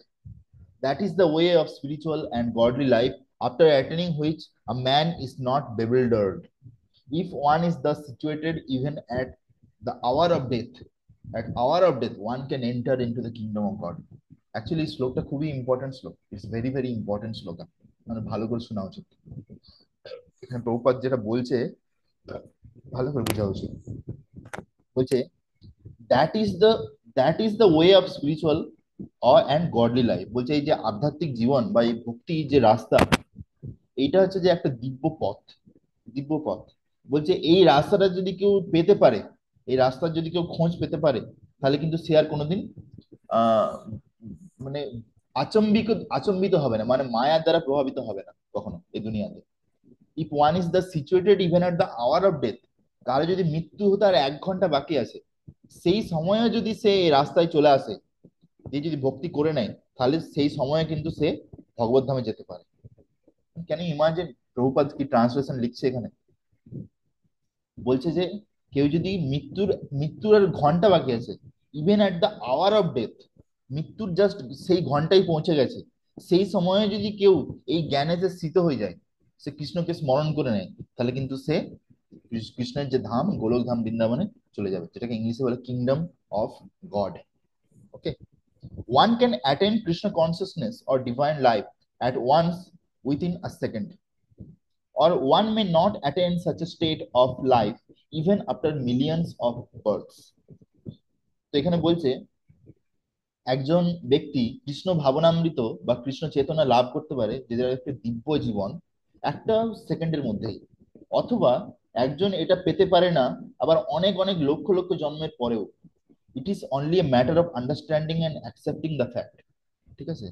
that is the way of spiritual and godly life, after attaining which a man is not bewildered. If one is thus situated even at the hour of death, at hour of death, one can enter into the kingdom of God. Actually, শ্লোকটা খুবই important শ্লোক। It's very very important শ্লোকা, মানে ভালো করে শোনা উচিত। এখানে প্রভুপাদ যেটা বলছে ভালো করে বোঝা উচিত। বলছে that is the that is the way of spiritual and godly life. বলছে এই যে আধ্যাত্মিক জীবন বা এই ভক্তি যে রাস্তা, এইটা হচ্ছে যে একটা দিব্য পথ। দিব্য পথ। বলছে এই রাস্তাটা যদি কেউ পেতে পারে, এই রাস্তার যদি কেউ খোঁজ পেতে পারে, তাহলে কিন্তু সে আর কোনোদিন আহ মানে আচম্বিত আচম্বিত হবে না, মানে মায়ার দ্বারা প্রভাবিত হবে না কখনো এই দুনিয়াতে। If one is the situated even at the hour of death, কারো যদি মৃত্যু হতে আর 1 ঘন্টা বাকি আছে, সেই সময়ে যদি সে এই রাস্তায় চলে আসে, যে যদি ভক্তি করে নেয়, তাহলে সেই সময়ে কিন্তু সে ভগবত ধামে যেতে পারে। ক্যান ইউ ইমাজিন প্রভুপাদ কি ট্রান্সলেশন লিখছে এখানে? বলছে যে কেউ যদি মৃত্যুর আর ঘন্টা বাকি আছে, even at the hour of death, মৃত্যুর জাস্ট সেই ঘন্টায় পৌঁছে গেছে, সেই সময়ে যদি কেউ এই জ্ঞানে যে স্থিত হয়ে যায়, সে কৃষ্ণকে স্মরণ করে নেয়, তাহলে কিন্তু সে কৃষ্ণের যে ধাম, গোলক ধাম বৃন্দাবনে চলে যাবে, যেটাকে ইংলিশে বলে kingdom of god. Okay. One can attain Krishna consciousness or divine life at once within a second, or one may not attain such a state of life even after millions of births. তো এখানে বলছে একজন ব্যক্তি কৃষ্ণ ভাবনামৃত বা কৃষ্ণ চেতনা লাভ করতে পারে, যেটা একটা দিব্য জীবন, একটা সেকেন্ডের মধ্যেই। অথবা একজন এটা পেতে পারে না, আবার অনেক অনেক লক্ষ লক্ষ জন্মের পরেও। It is only a matter of understanding and accepting the fact. ঠিক আছে?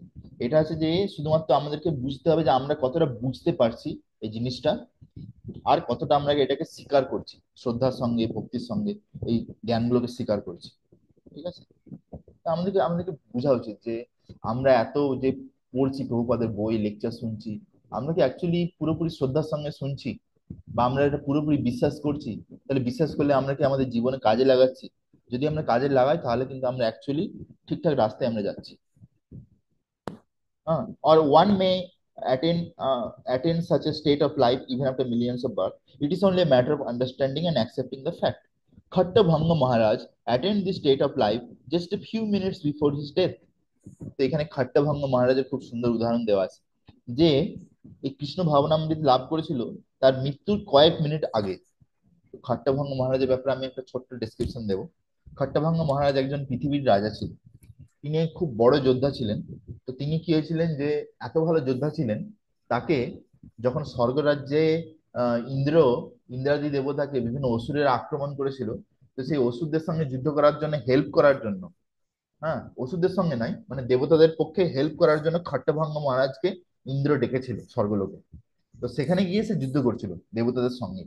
এটা হচ্ছে যে শুধুমাত্র আমাদেরকে বুঝতে হবে যে আমরা কতটা বুঝতে পারছি এই জিনিসটা, আর কতটা আমরা এটাকে স্বীকার করছি, শ্রদ্ধার সঙ্গে, ভক্তির সঙ্গে এই জ্ঞানগুলোকে স্বীকার করছি। ঠিক আছে? তা আমাদেরকে আমাদেরকে বোঝা উচিত যে আমরা এত যে পড়ছি, প্রভুপাদের বই, লেকচার শুনছি, আমরা কি অ্যাকচুয়ালি পুরোপুরি শ্রদ্ধার সঙ্গে শুনছি, বা আমরা এটা পুরোপুরি বিশ্বাস করছি? তাহলে বিশ্বাস করলে আমরা কি আমাদের জীবনে কাজে লাগাচ্ছি? যদি আমরা কাজে লাগাই, তাহলে কিন্তু আমরা অ্যাকচুয়ালি ঠিকঠাক রাস্তায় আমরা যাচ্ছি। Or one may attain such a state of life even after millions of births. It is only a matter of understanding and accepting the fact. Khatta Bhanga Maharaj attained this state of life just a few minutes before his death. তো এখানে খাট্টা ভঙ্গ মহারাজের খুব সুন্দর উদাহরণ দেওয়া আছে, যে এই কৃষ্ণ ভাবনামৃত লাভ করেছিল তার মৃত্যুর কয়েক মিনিট আগে। খাট্টাভাঙ্গ মহারাজের ব্যাপারে আমি একটা ছোট্ট ডেসক্রিপশন দেবো। খাট্টাভাঙ্গ মহারাজ একজন পৃথিবীর রাজা ছিলেন। তিনি খুব বড় যোদ্ধা ছিলেন। তো তিনি কি হয়েছিলেন, যে এত ভালো যোদ্ধা ছিলেন, তাকে যখন স্বর্গরাজ্যে ইন্দ্র, ইন্দ্রাদি দেবতাকে বিভিন্ন অসুরের আক্রমণ করেছিল, তো সেই অসুরদের সঙ্গে যুদ্ধ করার জন্য, হেল্প করার জন্য, হ্যাঁ অসুরদের সঙ্গে নাই, মানে দেবতাদের পক্ষে হেল্প করার জন্য খট্টভাঙ্গ মহারাজকে ইন্দ্র ডেকেছিল স্বর্গলোকে। তো সেখানে গিয়ে সে যুদ্ধ করছিল দেবতাদের সঙ্গে।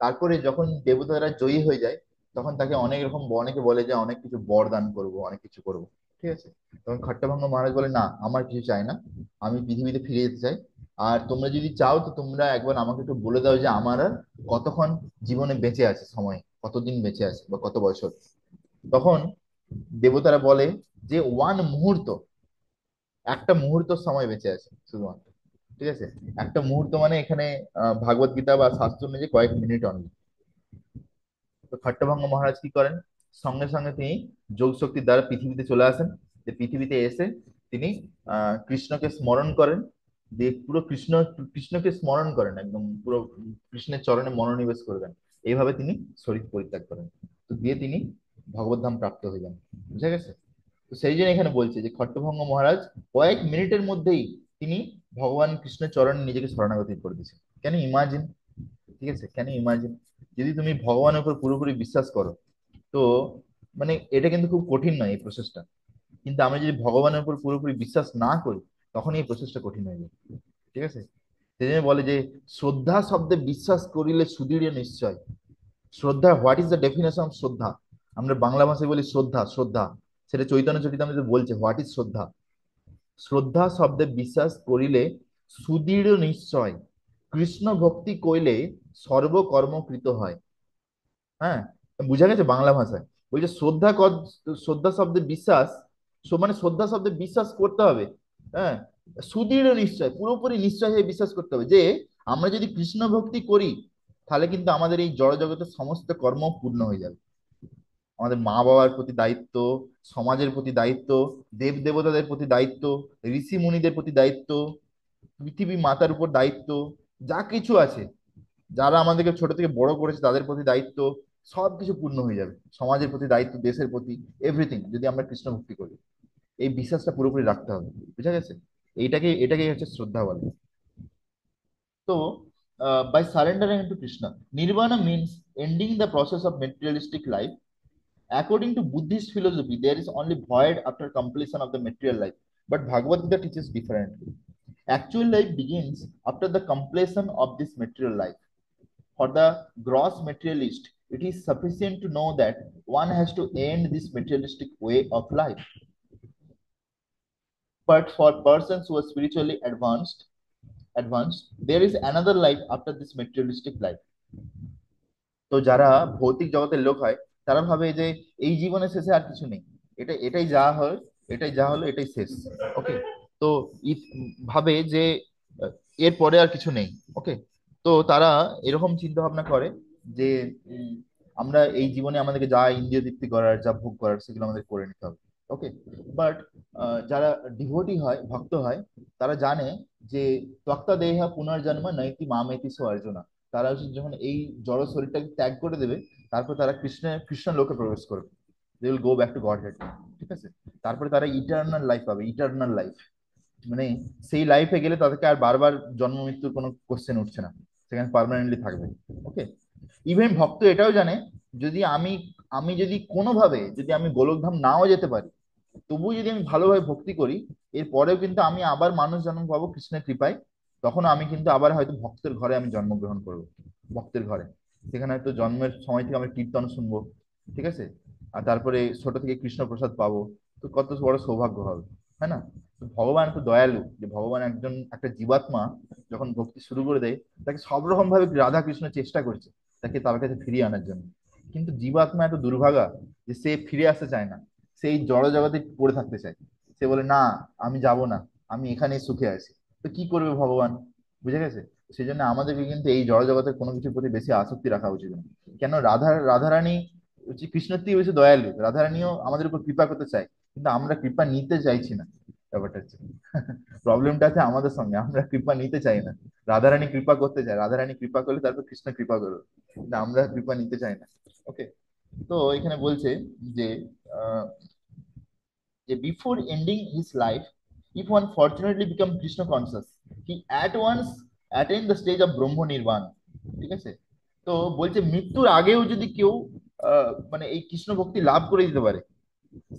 তারপরে যখন দেবতারা জয়ী হয়ে যায়, তখন তাকে অনেক রকম, অনেকে বলে যে অনেক কিছু বর দান করবো, অনেক কিছু করবো। ঠিক আছে। তখন খট্টভঙ্গ মহারাজ বলে, না আমার কিছু চাই না, আমি পৃথিবীতে ফিরে যেতে চাই। আর তোমরা যদি চাও তো তোমরা একবার আমাকে একটু বলে দাও যে আমার আর কতক্ষণ জীবনে বেঁচে আছে, সময় কতদিন বেঁচে আছে বা কত বছর। তখন দেবতারা বলে যে ওয়ান মুহূর্ত, একটা মুহূর্ত সময় বেঁচে আছে শুধুমাত্র। ঠিক আছে, একটা মুহূর্ত মানে এখানে ভাগবত গীতা বা শাস্ত্র অনুযায়ী কয়েক মিনিট অনলি। তো খট্টভঙ্গ মহারাজ কি করেন, সঙ্গে সঙ্গে তিনি যোগ শক্তির দ্বারা পৃথিবীতে চলে আসেন। যে পৃথিবীতে এসে তিনি কৃষ্ণকে স্মরণ করেন, দিয়ে পুরো কৃষ্ণকে স্মরণ করেন, একদম পুরো কৃষ্ণের চরণে মনোনিবেশ করবেন। এইভাবে তিনি শরীর পরিত্যাগ করেন। তো দিয়ে তিনি ভগবত ধাম প্রাপ্ত হয়ে যান। বুঝা গেছে? তো সেই জন্য এখানে বলছে যে খট্টভঙ্গ মহারাজ কয়েক মিনিটের মধ্যেই তিনি ভগবান কৃষ্ণের চরণে নিজেকে শরণাগতি করে দিয়েছেন। Can imagine? ঠিক আছে, ক্যান ইমাজিন? যদি তুমি ভগবানের উপর পুরোপুরি বিশ্বাস করো, তো মানে এটা কিন্তু খুব কঠিন নয় এই প্রসেসটা। কিন্তু আমরা যদি ভগবানের উপর পুরোপুরি বিশ্বাস না করি, তখন এই প্রসেসটা কঠিন হয়ে যায়। ঠিক আছে, সেই জন্য বলে যে শ্রদ্ধা শব্দে বিশ্বাস করিলে সুদৃঢ় নিশ্চয়। শ্রদ্ধা, what is the definition of শ্রদ্ধা? আমরা বাংলা ভাষায় বলি শ্রদ্ধা, শ্রদ্ধা। সেটা চৈতন্য চরিতামৃতে বলছে হোয়াট ইজ শ্রদ্ধা। শ্রদ্ধা শব্দে বিশ্বাস করিলে সুদৃঢ় নিশ্চয়, কৃষ্ণ ভক্তি কইলে সর্বকর্মকৃত হয়। হ্যাঁ, বুঝা গেছে বাংলা ভাষায়? বলছে শ্রদ্ধা শব্দে বিশ্বাস, মানে শ্রদ্ধা শব্দে বিশ্বাস করতে হবে। হ্যাঁ, সুদৃঢ় নিশ্চয়, পুরোপুরি নিশ্চয় হয়ে বিশ্বাস করতে হবে যে আমরা যদি কৃষ্ণ ভক্তি করি, তাহলে কিন্তু আমাদের এই জড় জগতের সমস্ত কর্ম পূর্ণ হয়ে যাবে। আমাদের মা বাবার প্রতি দায়িত্ব, সমাজের প্রতি দায়িত্ব, দেব দেবতাদের প্রতি দায়িত্ব, ঋষি মুনিদের প্রতি দায়িত্ব, পৃথিবী মাতার উপর দায়িত্ব, যা কিছু আছে, যারা আমাদেরকে ছোট থেকে বড় করেছে তাদের প্রতি দায়িত্ব, সবকিছু পূর্ণ হয়ে যাবে। সমাজের প্রতি দায়িত্ব, দেশের প্রতি, এভরিথিং, যদি আমরা কৃষ্ণ ভক্তি করি। এই বিশ্বাসটা পুরোপুরি রাখতে হবে। বুঝা গেছে? এটাকেই হচ্ছে শ্রদ্ধা বলে। তো by surrendering to Krishna, nirvana means ending the process of materialistic life. According to Buddhist philosophy, there is only void after completion of the material life, but Bhagavad Gita teaches differently. Actual life begins after the completion of this material life. For the gross materialist, it is sufficient to know that one has to end this materialistic way of life. But for persons who are spiritually advanced, there is another life after this materialistic life. তো যারা ভৌতিক জগতের লোক হয়, তারা ভাবে যে এই জীবনের শেষে আর কিছু নেই, এটাই যা হয়, এটাই যা হলো এটাই শেষ। ওকে, তো ভাবে যে আহ, এরপরে আর কিছু নেই। ওকে, তো তারা এরকম চিন্তা ভাবনা করে যে উম, আমরা এই জীবনে আমাদেরকে যা ইন্দ্রিয় তৃপ্তি করার, যা ভোগ করার, সেগুলো আমাদের করে নিতে হবে। ওকে, বাট যারা ডিভোটি হয়, ভক্ত হয়, তারা জানে যে ত্বক্তা দেহা পুনর্জন্ম নৈতি মামেতি সো অর্জুনা। তারা হচ্ছে যখন এই জড় শরীরটাকে ত্যাগ করে দেবে, তারপর তারা কৃষ্ণ লোকে প্রবেশ করবে। They will go back to godhead. ঠিক আছে, তারপরে তারা ইটার্নাল লাইফ পাবে, ইটার্নাল লাইফ। মানে সেই লাইফে গেলে তাদেরকে আর বারবার জন্ম মৃত্যুর কোনো কোশ্চেন উঠছে না, সেখানে পার্মানেন্টলি থাকবে। ওকে, ইভেন ভক্ত এটাও জানে, যদি আমি আমি যদি কোনোভাবে যদি আমি গোলকধাম নাও যেতে পারি, তবুও যদি আমি ভালোভাবে ভক্তি করি, এরপরেও কিন্তু আমি আবার মানুষ জন্ম পাবো কৃষ্ণের কৃপায়। তখন আমি কিন্তু আবার হয়তো ভক্তের ঘরে আমি জন্মগ্রহণ করব, ভক্তের ঘরে। সেখানে হয়তো জন্মের সময় থেকে আমি কীর্তন শুনবো। ঠিক আছে, আর তারপরে ছোট থেকে কৃষ্ণ প্রসাদ পাবো। তো কত বড় সৌভাগ্য হবে, তাই না? তো ভগবান তো দয়ালু, যে ভগবান একটা জীবাত্মা যখন ভক্তি শুরু করে দেয়, তাকে সব রকম ভাবে রাধা কৃষ্ণ চেষ্টা করছে তাকে তার কাছে ফিরিয়ে আনার জন্য। কিন্তু জীবাত্মা এত দুর্ভাগা যে সে ফিরে আসতে চায় না, সেই জড় জগতে পড়ে থাকতে চায়। সে বলে, না আমি যাব না, আমি এখানেই সুখে আছি। তো কি করবে ভগবান? বুঝে গেছে? সেই জন্য আমাদেরকে কিন্তু এই জড় জগতের কোনো কিছুর প্রতি বেশি আসক্তি রাখা উচিত না। কেন, রাধারানী হচ্ছে কৃষ্ণের থেকে বেশি দয়ালু, রাধারানীও আমাদের উপর কৃপা করতে চায়, কিন্তু আমরা কৃপা নিতে চাইছি না। ব্যাপারটা হচ্ছে প্রবলেমটা আছে আমাদের সঙ্গে, আমরা কৃপা নিতে চাই না। রাধারানী কৃপা করতে চায়, রাধারানী কৃপা করলে তারপর কৃষ্ণ কৃপা করবে, কিন্তু আমরা কৃপা নিতে চাই না। ওকে, তো এখানে বলছে যে আহ, যে before ending his life, if one fortunately become Krishna conscious, he at once attain the stage of ব্রহ্ম নির্বাণ। ঠিক আছে, তো বলছে মৃত্যুর আগেও যদি কেউ মানে এই কৃষ্ণ ভক্তি লাভ করে দিতে পারে,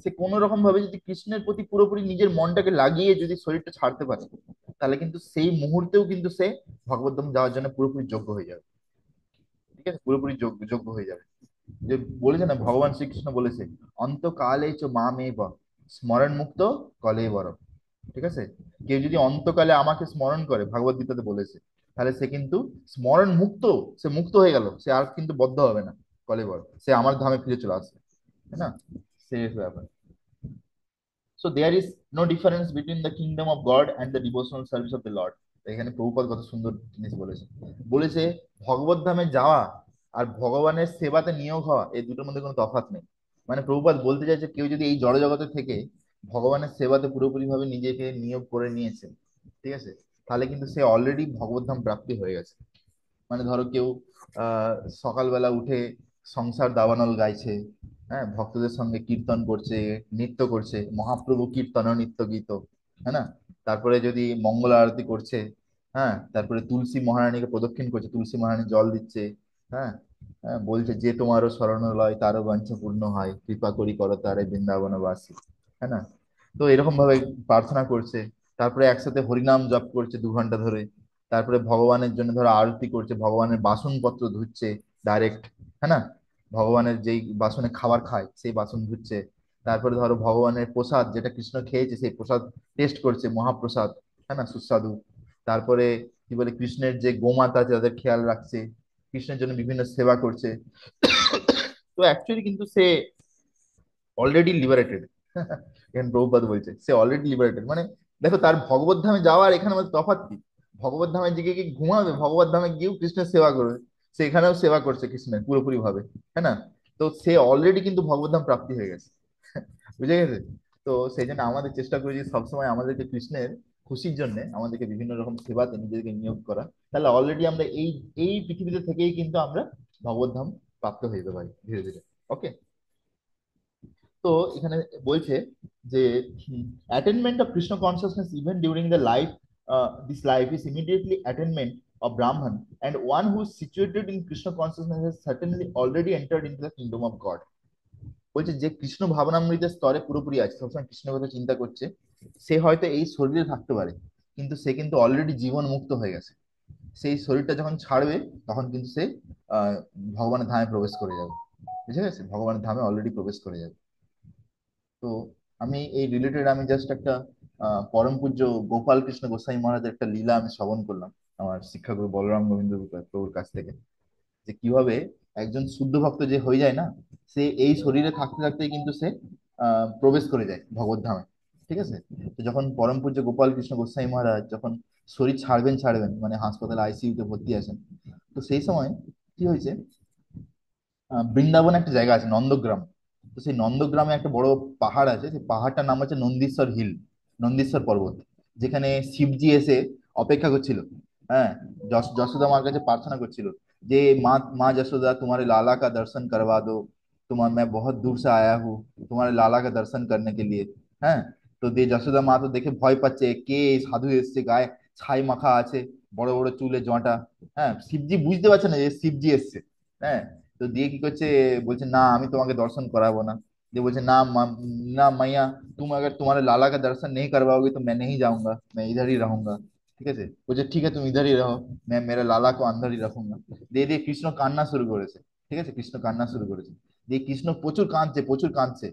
সে কোনো রকম ভাবে যদি কৃষ্ণের প্রতি পুরোপুরি নিজের মনটাকে লাগিয়ে যদি শরীরটা ছাড়তে পারে, তাহলে কিন্তু সেই মুহূর্তেও কিন্তু সে ভগবদ্ধাম যাওয়ার জন্য পুরোপুরি যোগ্য হয়ে যাবে। ঠিক আছে, পুরোপুরি যোগ্য হয়ে যাবে। যে বলেছে না, ভগবান শ্রীকৃষ্ণ বলেছে অন্তকালে চ মামেব স্মরণ মুক্ত কলেই বড়। ঠিক আছে, কেউ যদি অন্তকালে আমাকে স্মরণ করে, ভাগবত গীতাতে বলেছে, তাহলে সে কিন্তু স্মরণ মুক্ত, সে মুক্ত হয়ে গেল, সে আর কিন্তু বদ্ধ হবে না কলেবর, সে আমার ধামে ফিরে চলে আসবে। তাই না? সিরিয়াস ব্যাপার। So there is no difference between the kingdom of god and the devotional service of the lord. এখানে প্রভুপাদ কত সুন্দর জিনিস বলেছে। বলেছে ভগবত ধামে যাওয়া আর ভগবানের সেবাতে নিয়োগ হওয়া, এই দুটোর মধ্যে কোনো তফাৎ নেই। মানে প্রভুপাদ বলতে চাইছে কেউ যদি এই জড় জগতে থেকে ভগবানের সেবাতে পুরোপুরি ভাবে নিজেকে নিয়োগ করে নিয়েছে, ঠিক আছে, তাহলে কিন্তু সে অলরেডি ভগবত ধাম প্রাপ্তি হয়ে গেছে। মানে ধরো কেউ আহ সকালবেলা উঠে সংসার দাবানল গাইছে, হ্যাঁ, ভক্তদের সঙ্গে কীর্তন করছে, নৃত্য করছে, মহাপ্রভু কীর্তন ও নিত্য গীত, হ্যাঁ না, তারপরে যদি মঙ্গল আরতি করছে, হ্যাঁ, তারপরে তুলসী মহারানীকে প্রদক্ষিণ করছে, তুলসী মহারানী জল দিচ্ছে, হ্যাঁ, হ্যাঁ, বলছে যে তোমারও শরণ লয় তারও বাঞ্ছা পূর্ণ হয়, কৃপা করি করো তারে বৃন্দাবনবাসী, হ্যাঁ না। তো এরকম ভাবে প্রার্থনা করছে, তারপরে একসাথে হরিনাম জপ করছে 2 ঘন্টা ধরে, তারপরে ভগবানের জন্য ধরো আরতি করছে, ভগবানের বাসনপত্র ধুচ্ছে ডাইরেক্ট, হ্যাঁ না, ভগবানের যেই বাসনে খাবার খায় সেই বাসন ধুচ্ছে, তারপরে ধরো ভগবানের প্রসাদ যেটা কৃষ্ণ খেয়েছে সেই প্রসাদ টেস্ট করছে, মহাপ্রসাদ, হ্যাঁ না, সুস্বাদু। তারপরে কি বলে কৃষ্ণের যে গোমাতা আছে তাদের খেয়াল রাখছে, কৃষ্ণের জন্য বিভিন্ন সেবা করছে। তো অ্যাকচুয়ালি কিন্তু সে অলরেডি লিবারেটেড। এখানে প্রভুপাদ বলছে সে অলরেডি লিবারেটেড, মানে দেখো তার ভগবত ধামে যাওয়ার এখানে আমাদের তফাৎ কি। ভগবত ধামে গিয়ে কি ঘুমাবে, ভগবত ধামে গিয়েও কৃষ্ণের সেবা করবে, সে এখানেও সেবা করছে কৃষ্ণের পুরোপুরি ভাবে, হ্যাঁ না। তো সে অলরেডি কিন্তু ভগবত ধাম প্রাপ্তি হয়ে গেছে। বুঝে গেছে? তো সেই জন্য আমাদের চেষ্টা করি যে সবসময় আমাদেরকে কৃষ্ণের খুশির জন্য আমাদেরকে বিভিন্ন রকম সেবাতে নিজেদেরকে নিয়োগ করা, তাহলে অলরেডি আমরা এই এই পৃথিবীতে থেকেই কিন্তু আমরা ভগবত ধাম প্রাপ্ত হয়ে যেতে পারি ধীরে ধীরে। ওকে। তো এখানে বলছে যে attainment of Krishna consciousness even during the life, this life is immediately attainment of ব্রাহ্মণ, and one who is situated in Krishna consciousness has certainly already entered into the kingdom of God. বলছে যে কৃষ্ণ ভাবনামৃতের স্তরে পুরোপুরি আছে, সবসময় কৃষ্ণের কথা চিন্তা করছে, সে হয়তো এই শরীরে থাকতে পারে, কিন্তু সে কিন্তু অলরেডি জীবন মুক্ত হয়ে গেছে। সেই শরীরটা যখন ছাড়বে তখন কিন্তু সে আহ ভগবানের ধামে প্রবেশ করে যাবে। বুঝে গেছে? ভগবানের ধামে অলরেডি প্রবেশ করে যাবে। তো আমি এই রিলেটেড আমি জাস্ট একটা পরম পূজ্য গোপাল কৃষ্ণ গোস্বামী মহারাজের একটা লীলা আমি শ্রবণ করলাম আমার শিক্ষাগুরু বলরাম গোবিন্দ প্রভুর কাছ থেকে, যে কিভাবে একজন শুদ্ধ ভক্ত যে হয়ে যায় না, সে এই শরীরে থাকতে থাকতেই কিন্তু সে প্রবেশ করে যায় ভগবত ধামে। ঠিক আছে? তো যখন পরম পূজ্য গোপাল কৃষ্ণ গোস্বামী মহারাজ যখন শরীর ছাড়বেন মানে হাসপাতালে আইসিইউতে ভর্তি আছেন, তো সেই সময় কি হয়েছে, বৃন্দাবনে একটা জায়গা আছে নন্দগ্রাম। তো সেই নন্দগ্রামে একটা বড় পাহাড় আছে, সেই পাহাড়টার নাম হচ্ছে নন্দীশ্বর হিল, নন্দীশ্বর পর্বত, যেখানে শিবজি এসে অপেক্ষা করছিল। হ্যাঁ, যশোদা মার কাছে প্রার্থনা করছিল যে মা মা যশোदा तुम्हारे लाला का दर्शन करवा दो, तुम्हारा मैं बहुत दूर से आया हूँ तुम्हारे लाला का दर्शन करने के लिए। হ্যাঁ, তো দিয়ে যশোদা মা তো দেখে ভয় পাচ্ছে, কে এই সাধু এসছে, গায়ে ছাই মাখা আছে, বড় বড় চুলে জটা। হ্যাঁ, শিবজি বুঝতে পারছে না যে শিবজি এসছে। হ্যাঁ, তো দিয়ে কি করছে, বলছে না আমি তোমাকে দर्शन कराबो ना। দিয়ে বলছে না না मैया, तुम अगर तुम्हारे लाला का दर्शन नहीं करवाओगे तो मैं नहीं जाऊंगा, मैं इधर ही रहूंगा। ঠিক আছে? বলছে ঠিক আছে তুমি इधर ही रहो, मैं मेरे लाला को अंदर ही रखूंगा। দিয়ে দিয়ে কৃষ্ণ কান্না শুরু করেছে। ঠিক আছে? কৃষ্ণ কান্না শুরু করেছে। দিয়ে কৃষ্ণ প্রচুর কাঁদছে, প্রচুর কাঁদছে।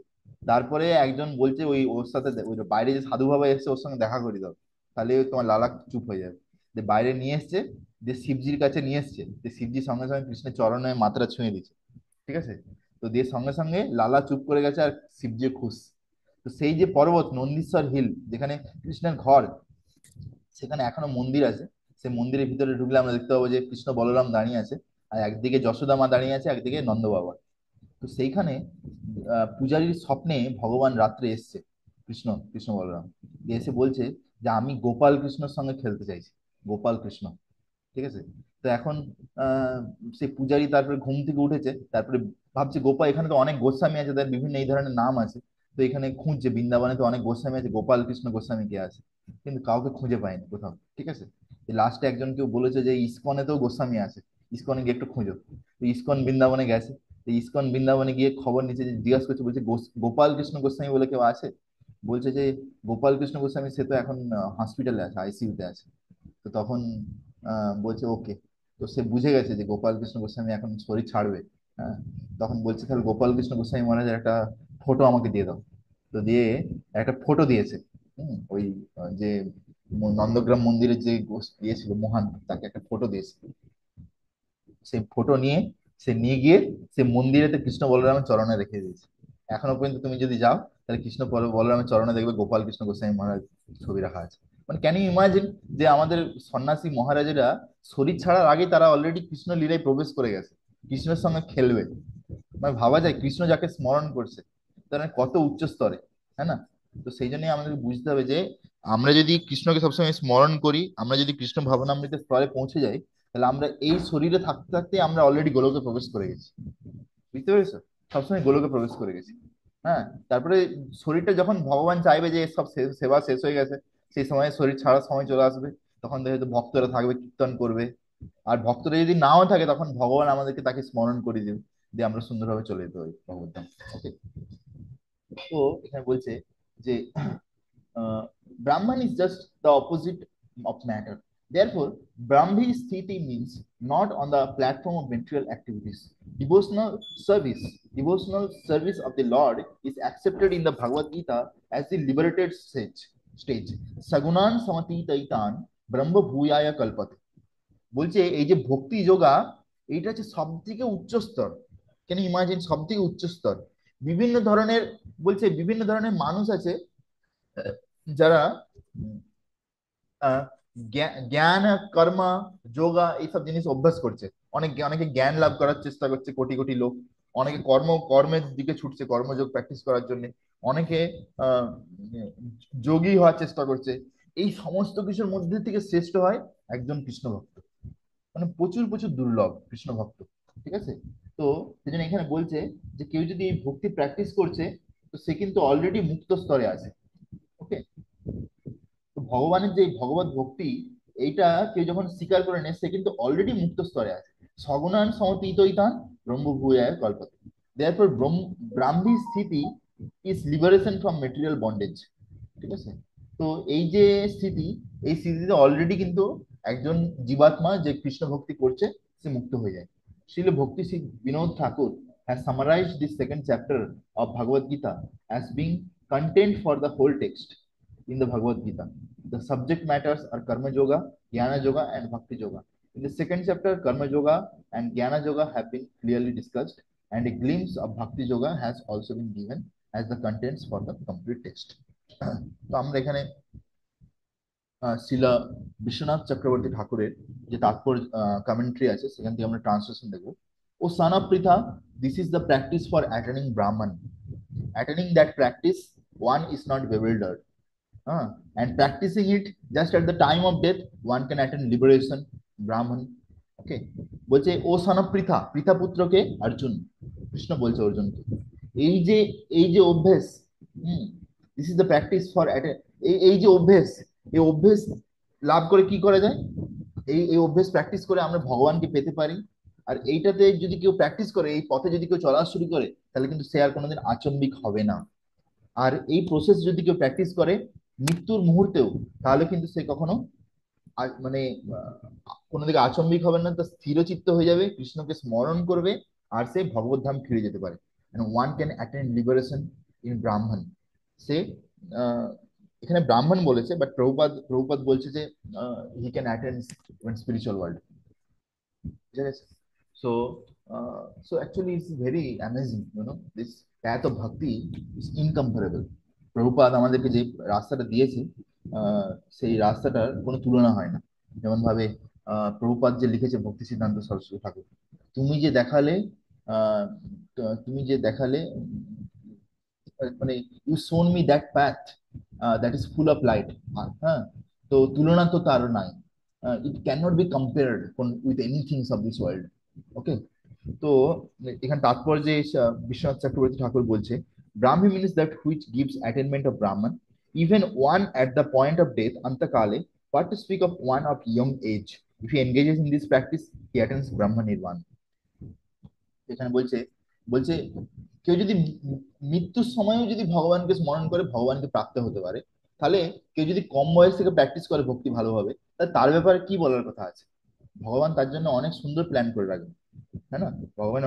তারপরে একজন বলছে ওই ওর সাথে ওই যে বাইরে যে সাধু বাবা এসছে ওর সঙ্গে দেখা করে দাও, তাহলে তোমার লালা চুপ হয়ে যাবে। যে বাইরে নিয়ে এসছে, যে শিবজির কাছে নিয়ে এসছে, যে শিবজি সঙ্গে সঙ্গে কৃষ্ণের চরণে মাথাটা ছুঁয়ে দিচ্ছে। ঠিক আছে? তো দিয়ে সঙ্গে সঙ্গে লালা চুপ করে গেছে আর শিবজি খুশ। তো সেই যে পর্বত নন্দীশ্বর হিল যেখানে কৃষ্ণের ঘর, সেখানে এখনো মন্দির আছে। সেই মন্দিরের ভিতরে ঢুকলে আমরা দেখতে পাবো যে কৃষ্ণ বলরাম দাঁড়িয়ে আছে, আর একদিকে যশোদা মা দাঁড়িয়ে আছে, একদিকে নন্দ বাবা। তো সেইখানে পূজারীর স্বপ্নে ভগবান রাত্রে এসছে, কৃষ্ণ কৃষ্ণ বলরাম দিয়ে এসে বলছে যে আমি গোপাল কৃষ্ণর সঙ্গে খেলতে চাইছি, গোপাল কৃষ্ণ। ঠিক আছে? তো এখন আহ সেই পূজারি তারপরে ঘুম থেকে উঠেছে, তারপরে ভাবছে গোপাল, এখানে তো অনেক গোস্বামী আছে, তাদের বিভিন্ন এই ধরনের নাম আছে। তো এখানে খুঁজছে বৃন্দাবনে তো অনেক গোস্বামী আছে, গোপাল কৃষ্ণ গোস্বামী কে আছে, কিন্তু কাউকে খুঁজে পায়নি কোথাও। ঠিক আছে? লাস্টে একজন কেউ বলেছে যে ইসকনেতেও গোস্বামী আছে, ইসকনে গিয়ে একটু খুঁজো। তো ইসকন বৃন্দাবনে গেছে। তো ইসকন বৃন্দাবনে গিয়ে খবর নিচ্ছে, যে জিজ্ঞাসা করছে, বলছে গোপাল কৃষ্ণ গোস্বামী বলে কেউ আছে? বলছে যে গোপাল কৃষ্ণ গোস্বামী সে তো এখন হসপিটালে আছে, আইসিইউতে আছে। তো তখন বলছে ওকে। তো সে বুঝে গেছে যে গোপাল কৃষ্ণ গোস্বামী এখন শরীর ছাড়বে। হ্যাঁ, তখন বলছে তাহলে গোপাল কৃষ্ণ গোস্বামী মহারাজের একটা ফটো আমাকে দিয়ে দাও। তো দিয়ে একটা ফটো দিয়েছে। ওই যে নন্দগ্রাম মন্দিরের যে ইয়ে ছিল মহান, তাকে একটা ফটো দিয়েছে। সেই ফটো নিয়ে সে নিয়ে গিয়ে সে মন্দিরেতে কৃষ্ণ বলরামের চরণে রেখে দিয়েছে। এখনো পর্যন্ত তুমি যদি যাও তাহলে কৃষ্ণ বলরামের চরণে দেখবে গোপাল কৃষ্ণ গোস্বামী মহারাজ ছবি রাখা আছে। মানে ক্যান ইউ ইমাজিন যে আমাদের সন্ন্যাসী মহারাজেরা শরীর ছাড়ার আগে তারা অলরেডি কৃষ্ণ লীলায় প্রবেশ করে গেছে, কৃষ্ণের সঙ্গে খেলবে। মানে ভাবা যায় কৃষ্ণ যাকে স্মরণ করছে তারা কত উচ্চ স্তরে, হ্যাঁ না? তো সেই জন্যই আমাদের বুঝতে হবে যে আমরা যদি কৃষ্ণকে সবসময় স্মরণ করি, আমরা যদি কৃষ্ণ ভাবনামৃতের স্তরে পৌঁছে যাই, তাহলে আমরা এই শরীরে থাকতে থাকতে আমরা অলরেডি গোলকে প্রবেশ করে গেছি। বুঝতে পেরেছো? সবসময় গোলকে প্রবেশ করে গেছি। হ্যাঁ, তারপরে শরীরটা যখন ভগবান চাইবে যে সব সেবা শেষ হয়ে গেছে, সেই সময় শরীর ছাড়ার সময় চলে আসবে, তখন দেখে তো ভক্তরা থাকবে, কীর্তন করবে। আর ভক্তরা যদি নাও থাকে তখন ভগবান আমাদেরকে তাকে স্মরণ করে দিবে, দিয়ে আমরা সুন্দরভাবে চলে যেতে পারি ভগবত ধাম। ওকে। তো এখানে বলছে যে Brahman is just the opposite of matter. Therefore, Brahmi Sthiti means not on the platform of material activities. Devotional service, devotional service of the Lord is accepted in the Bhagavad Gita as the liberated stage. Sagunan samati taitan brahma bhuyaya kalpat. বলছে এই যে ভক্তি যোগা, এইটা হচ্ছে সব থেকে উচ্চ স্তর। কেন ইমাজিন, সব থেকে উচ্চ স্তর। বিভিন্ন ধরনের, বলছে বিভিন্ন ধরনের মানুষ আছে যারা আহ, জ্ঞান, কর্ম, যোগা এইসব জিনিস অভ্যাস করছে। অনেকে জ্ঞান লাভ করার চেষ্টা করছে, কোটি কোটি লোক। অনেকে কর্মের দিকে ছুটছে, কর্মযোগ প্র্যাকটিস করার জন্য। অনেকে আহ যোগী হওয়ার চেষ্টা করছে। এই সমস্ত কিছুর মধ্যে থেকে শ্রেষ্ঠ হয় একজন কৃষ্ণ ভক্ত। মানে প্রচুর প্রচুর দুর্লভ কৃষ্ণ ভক্ত। ঠিক আছে? তো সেজন্য এখানে বলছে যে কেউ যদি এই ভক্তি প্র্যাকটিস করছে, তো সে কিন্তু অলরেডি মুক্ত স্তরে আছে। ওকে। তো ভগবানের যে ভগবত ভক্তি, এইটা কেউ যখন স্বীকার করে নেয়, সে কিন্তু অলরেডি মুক্ত স্তরে আছে। সগুণান সমতীতৈতান ব্রহ্মভূয়ায় কল্পতে। দেয়ারফর ব্রাহ্মী স্থিতি is liberation from material bondage. ঠিক আছে? তো এই যে স্থিতি, এই স্থিতিতে অলরেডি কিন্তু একজন জীবাত্মা যে কৃষ্ণ ভক্তি করছে, সে মুক্ত হয়ে যায়। শ্রীল ভক্তি শ্রী বিনোদ ঠাকুর has summarized this second chapter of Bhagavad Gita as being content for the whole text in the Bhagavad Gita. The subject matters are Karma Yoga, Jnana Yoga, and Bhakti Yoga. In the second chapter, Karma Yoga and Jnana Yoga have been clearly discussed, and a glimpse of Bhakti Yoga has also been given as the contents for the complete text. তো আমরা এখানে শিলা বিশ্বনাথ চক্রবর্তী ঠাকুরের যে তাৎপর্য commentary আছে, সেখান থেকে আমরা ট্রান্সলেশন দেখবো। ও son of Pritha, this is the practice for attaining Brahman. Attaining that practice, one is not bewildered. And practicing it just at the time of death, one can attain liberation, Brahman. ওকে। বলছে ও son of Pritha, Pritha পুত্রকে অর্জুন, কৃষ্ণ বলছে অর্জুনকে, এই যে অভ্যেস, this is the practice for এই যে অভ্যেস, এই অভ্যেস লাভ করে কি করা যায়? এই অভ্যেস প্র্যাকটিস করে আমরা ভগবানকে পেতে পারি। আর এইটাতে যদি কেউ প্র্যাকটিস করে, এই পথে যদি কেউ চলা শুরু করে, তাহলে কিন্তু সে আর কোনোদিন আচম্বিক হবে না। আর এই প্রসেস যদি কেউ প্র্যাকটিস করে মৃত্যুর মুহূর্তেও, তাহলে কিন্তু সে কখনো মানে কোনো দিকে আচম্বিক হবে না, তার স্থিরচিত্ত হয়ে যাবে, কৃষ্ণকে স্মরণ করবে, আর সে ভগবত ধাম ফিরে যেতে পারে। One can attend liberation in ব্রাহ্মণ। সে এখানে ব্রাহ্মণ বলেছে, বাট প্রভুপাদ বলছে যে he can attend spiritual world. ঠিক আছে? So so actually it's very amazing, this path of bhakti is incomparable. Prabhupada আমাদেরকে যে রাস্তাটা দিয়েছে, আহ, সেই রাস্তাটার কোনো তুলনা হয় না। যেমন ভাবে প্রভুপাদ যে লিখেছে ভক্তি সিদ্ধান্ত সরস্বতী ঠাকুর, তুমি যে দেখালে, আহ, তুমি যে দেখালে, মানে you shown me that path that is full of light. হ্যাঁ, তো তুলনা তো তার নাই। It can not be compared with anythings of this world. Okay. তো এখানে তাৎপর্যে বিশ্বনাথ চক্রবর্তী ঠাকুর বলছে, Brahmi means that which gives attainment of Brahman even one at the point of death অন্তকালে, but to speak of one of young age, if he engages in this practice he attains Brahma নির্বাণ। এখানে বলছে, বলছে কেউ যদি মৃত্যুর সময়ও যদি ভগবানকে স্মরণ করে ভগবানকে প্রাপ্ত হতে পারে, তাহলে কেউ যদি কম বয়স থেকে প্র্যাকটিস করে ভক্তি ভালোভাবে, তাহলে তার ব্যাপারে কি বলার কথা আছে? ভগবান তার জন্য অনেক সুন্দর প্ল্যান করে রাখবেন। হ্যাঁ না? ভগবান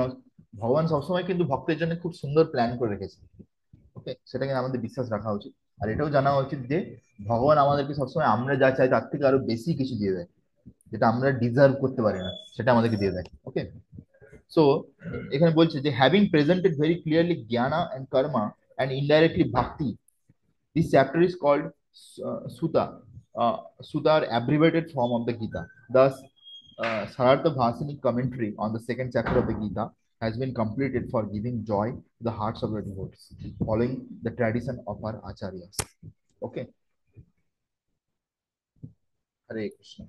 ভগবান সবসময় কিন্তু ভক্তের জন্য খুব সুন্দর প্ল্যান করে রেখেছে। ওকে, সেটাকে আমাদের বিশ্বাস রাখা উচিত। আর এটাও জানা উচিত যে ভগবান আমাদেরকে সবসময় আমরা যা চাই তার থেকে আরো বেশি কিছু দিয়ে দেয়, যেটা আমরা ডিজার্ভ করতে পারি না সেটা আমাদেরকে দিয়ে দেয়। ওকে, সো এখানে বলছে যে having presented very clearly jnana and karma and indirectly bhakti, this chapter is called Sutta, Sutta, abbreviated form of the Gita. Thus, Sarartha Bhasini commentary on the second chapter of the Gita has been completed for giving joy to the hearts of the devotees, following the tradition of our acharyas. Okay, Hare Krishna.